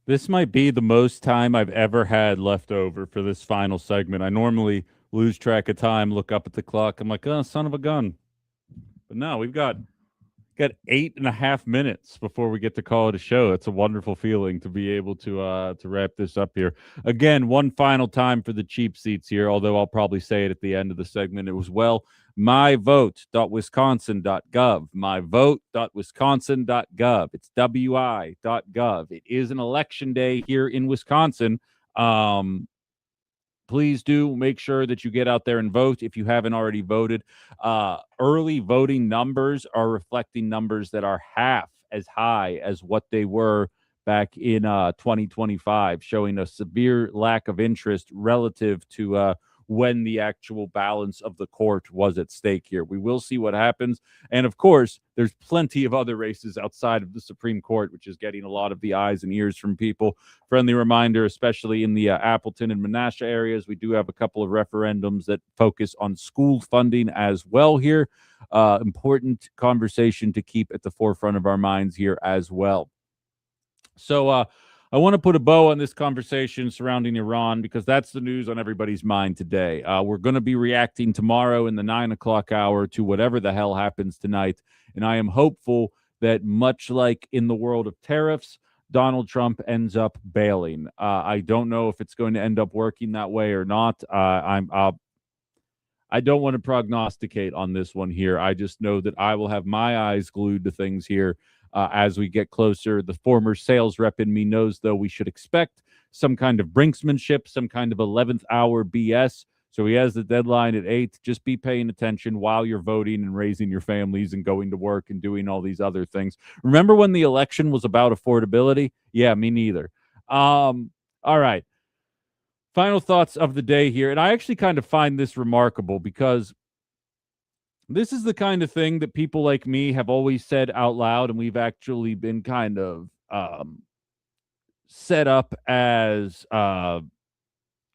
This might be the most time I've ever had left over for this final segment. I normally lose track of time, look up at the clock. I'm like, oh, son of a gun. But no, we've got 8.5 minutes before we get to call it a show. It's a wonderful feeling to be able to wrap this up here. Again, one final time for the cheap seats here, although I'll probably say it at the end of the segment as well. myvote.wisconsin.gov. myvote.wisconsin.gov. It's wi.gov. It is an election day here in Wisconsin. Please do make sure that you get out there and vote if you haven't already voted. Early voting numbers are reflecting numbers that are half as high as what they were back in 2025, showing a severe lack of interest relative to when the actual balance of the court was at stake here. We will see what happens. And of course, there's plenty of other races outside of the Supreme Court, which is getting a lot of the eyes and ears from people. Friendly reminder, especially in the Appleton and Menasha areas, we do have a couple of referendums that focus on school funding as well here. Important conversation to keep at the forefront of our minds here as well. So, I want to put a bow on this conversation surrounding Iran because that's the news on everybody's mind today. We're going to be reacting tomorrow in the 9 o'clock hour to whatever the hell happens tonight. And I am hopeful that much like in the world of tariffs, Donald Trump ends up bailing. I don't know if it's going to end up working that way or not. I don't want to prognosticate on this one here. I just know that I will have my eyes glued to things here as we get closer. The former sales rep in me knows, though, we should expect some kind of brinksmanship, some kind of 11th hour BS. So he has the deadline at 8. Just be paying attention while you're voting and raising your families and going to work and doing all these other things. Remember when the election was about affordability? Yeah, me neither. All right. Final thoughts of the day here. And I actually kind of find this remarkable because this is the kind of thing that people like me have always said out loud, and we've actually been kind of set up as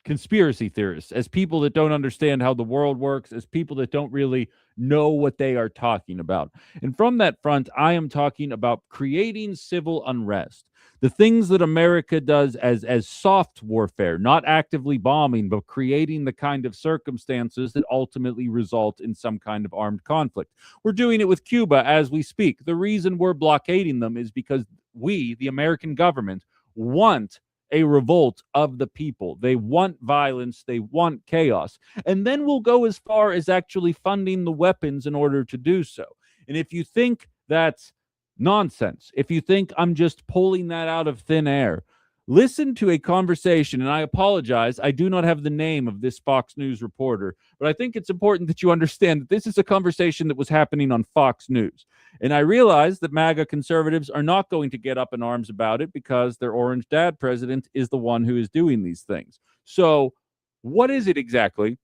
conspiracy theorists, as people that don't understand how the world works, as people that don't really know what they are talking about. And from that front, I am talking about creating civil unrest. The things that America does as soft warfare, not actively bombing, but creating the kind of circumstances that ultimately result in some kind of armed conflict. We're doing it with Cuba as we speak. The reason we're blockading them is because we, the American government, want a revolt of the people. They want violence. They want chaos. And then we'll go as far as actually funding the weapons in order to do so. And if you think that's nonsense, if you think I'm just pulling that out of thin air, listen to a conversation, and I apologize, I do not have the name of this Fox News reporter, but I think it's important that you understand that this is a conversation that was happening on Fox News. And I realize that MAGA conservatives are not going to get up in arms about it because their orange dad president is the one who is doing these things. So what is it exactly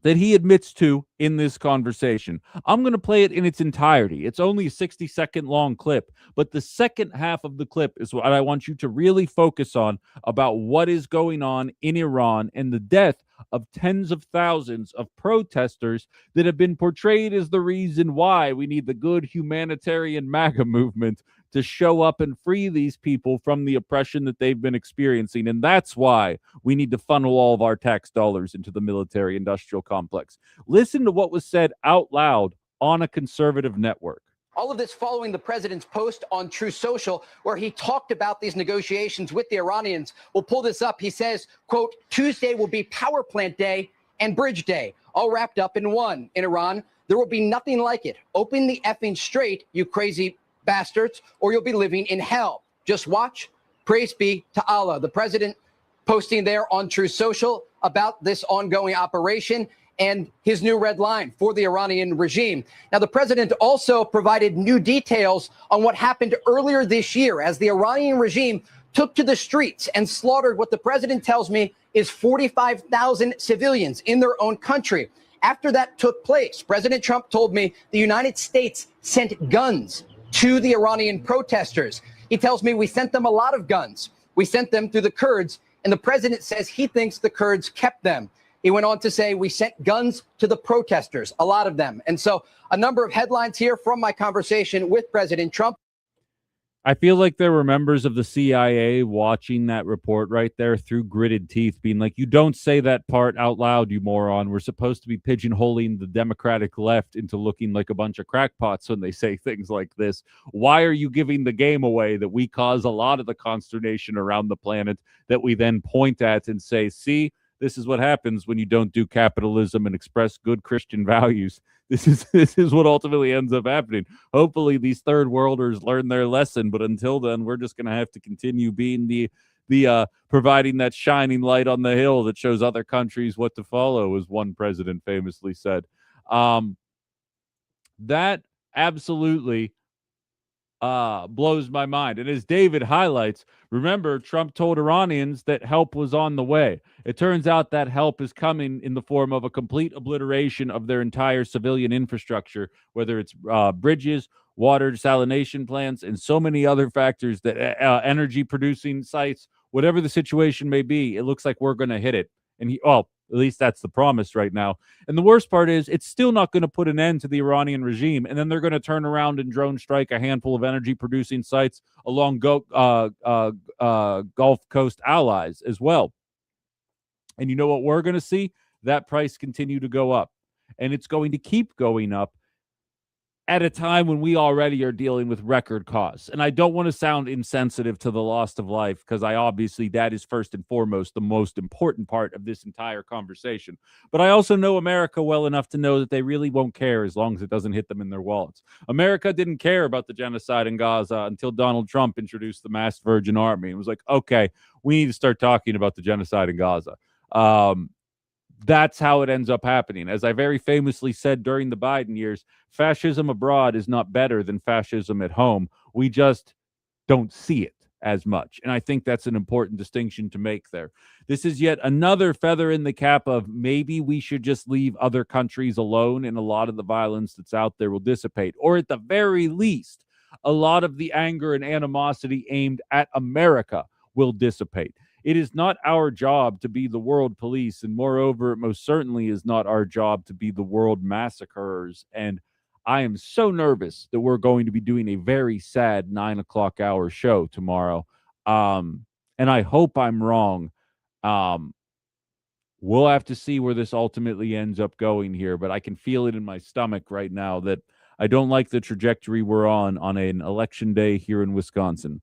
that he admits to in this conversation? I'm going to play it in its entirety. It's only a 60-second long clip, but the second half of the clip is what I want you to really focus on about what is going on in Iran and the death of tens of thousands of protesters that have been portrayed as the reason why we need the good humanitarian MAGA movement to show up and free these people from the oppression that they've been experiencing. And that's why we need to funnel all of our tax dollars into the military-industrial complex. Listen to what was said out loud on a conservative network. All of this following the president's post on True Social, where he talked about these negotiations with the Iranians. We'll pull this up. He says, quote, Tuesday will be power plant day and bridge day, all wrapped up in one. In Iran, there will be nothing like it. Open the effing straight, you crazy bastards, or you'll be living in hell. Just watch. Praise be to Allah. The president posting there on True Social about this ongoing operation and his new red line for the Iranian regime. Now, the president also provided new details on what happened earlier this year as the Iranian regime took to the streets and slaughtered what the president tells me is 45,000 civilians in their own country. After that took place, President Trump told me the United States sent guns to the Iranian protesters. He tells me we sent them a lot of guns. We sent them to the Kurds, and the president says he thinks the Kurds kept them. He went on to say we sent guns to the protesters, a lot of them. And so a number of headlines here from my conversation with President Trump. I feel like there were members of the CIA watching that report right there through gritted teeth, being like, you don't say that part out loud, you moron. We're supposed to be pigeonholing the Democratic left into looking like a bunch of crackpots when they say things like this. Why are you giving the game away that we cause a lot of the consternation around the planet that we then point at and say, see, this is what happens when you don't do capitalism and express good Christian values. This is what ultimately ends up happening. Hopefully these third worlders learn their lesson, but until then, we're just going to have to continue being the providing that shining light on the hill that shows other countries what to follow, as one president famously said. That absolutely blows my mind. And as David highlights, remember, Trump told Iranians that help was on the way. It turns out that help is coming in the form of a complete obliteration of their entire civilian infrastructure, whether it's bridges, water desalination plants, and so many other factors that energy producing sites, whatever the situation may be, it looks like we're going to hit it. And at least that's the promise right now. And the worst part is it's still not going to put an end to the Iranian regime. And then they're going to turn around and drone strike a handful of energy producing sites along Gulf Coast allies as well. And you know what we're going to see? That price continue to go up. And it's going to keep going up at a time when we already are dealing with record costs. And I don't want to sound insensitive to the loss of life, because that is first and foremost the most important part of this entire conversation. But I also know America well enough to know that they really won't care as long as it doesn't hit them in their wallets. America didn't care about the genocide in Gaza until Donald Trump introduced the masked Virgin Army. It was like, okay, we need to start talking about the genocide in Gaza. That's how it ends up happening. As I very famously said during the Biden years, fascism abroad is not better than fascism at home. We just don't see it as much. And I think that's an important distinction to make there. This is yet another feather in the cap of maybe we should just leave other countries alone, and a lot of the violence that's out there will dissipate. Or at the very least, a lot of the anger and animosity aimed at America will dissipate. It is not our job to be the world police, and moreover, it most certainly is not our job to be the world massacrers. And I am so nervous that we're going to be doing a very sad 9 o'clock hour show tomorrow. And I hope I'm wrong. We'll have to see where this ultimately ends up going here, but I can feel it in my stomach right now that I don't like the trajectory we're on an election day here in Wisconsin.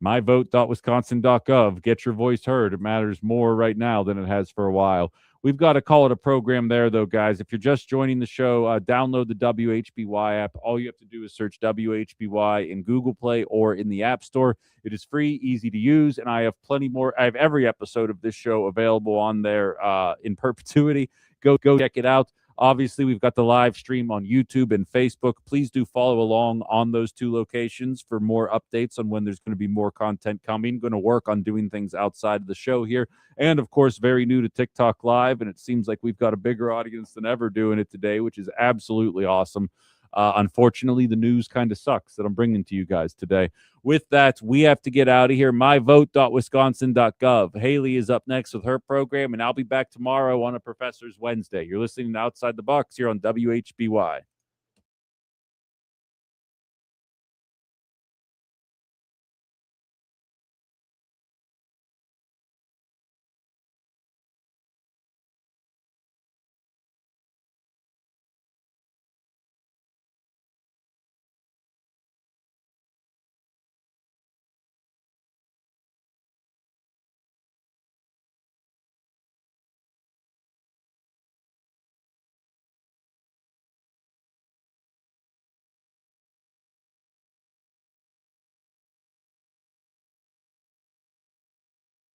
myvote.wisconsin.gov. Get your voice heard. It matters more right now than it has for a while. We've got to call it a program there, though, guys. If you're just joining the show, download the WHBY app. All you have to do is search WHBY in Google Play or in the App Store. It is free, easy to use, and I have plenty more. I have every episode of this show available on there in perpetuity. Go check it out. Obviously, we've got the live stream on YouTube and Facebook. Please do follow along on those two locations for more updates on when there's going to be more content coming. Going to work on doing things outside of the show here. And, of course, very new to TikTok Live, and it seems like we've got a bigger audience than ever doing it today, which is absolutely awesome. Unfortunately, the news kind of sucks that I'm bringing to you guys today. With that, we have to get out of here. myvote.wisconsin.gov. Haley is up next with her program, and I'll be back tomorrow on a Professor's Wednesday. You're listening to Outside the Box here on WHBY.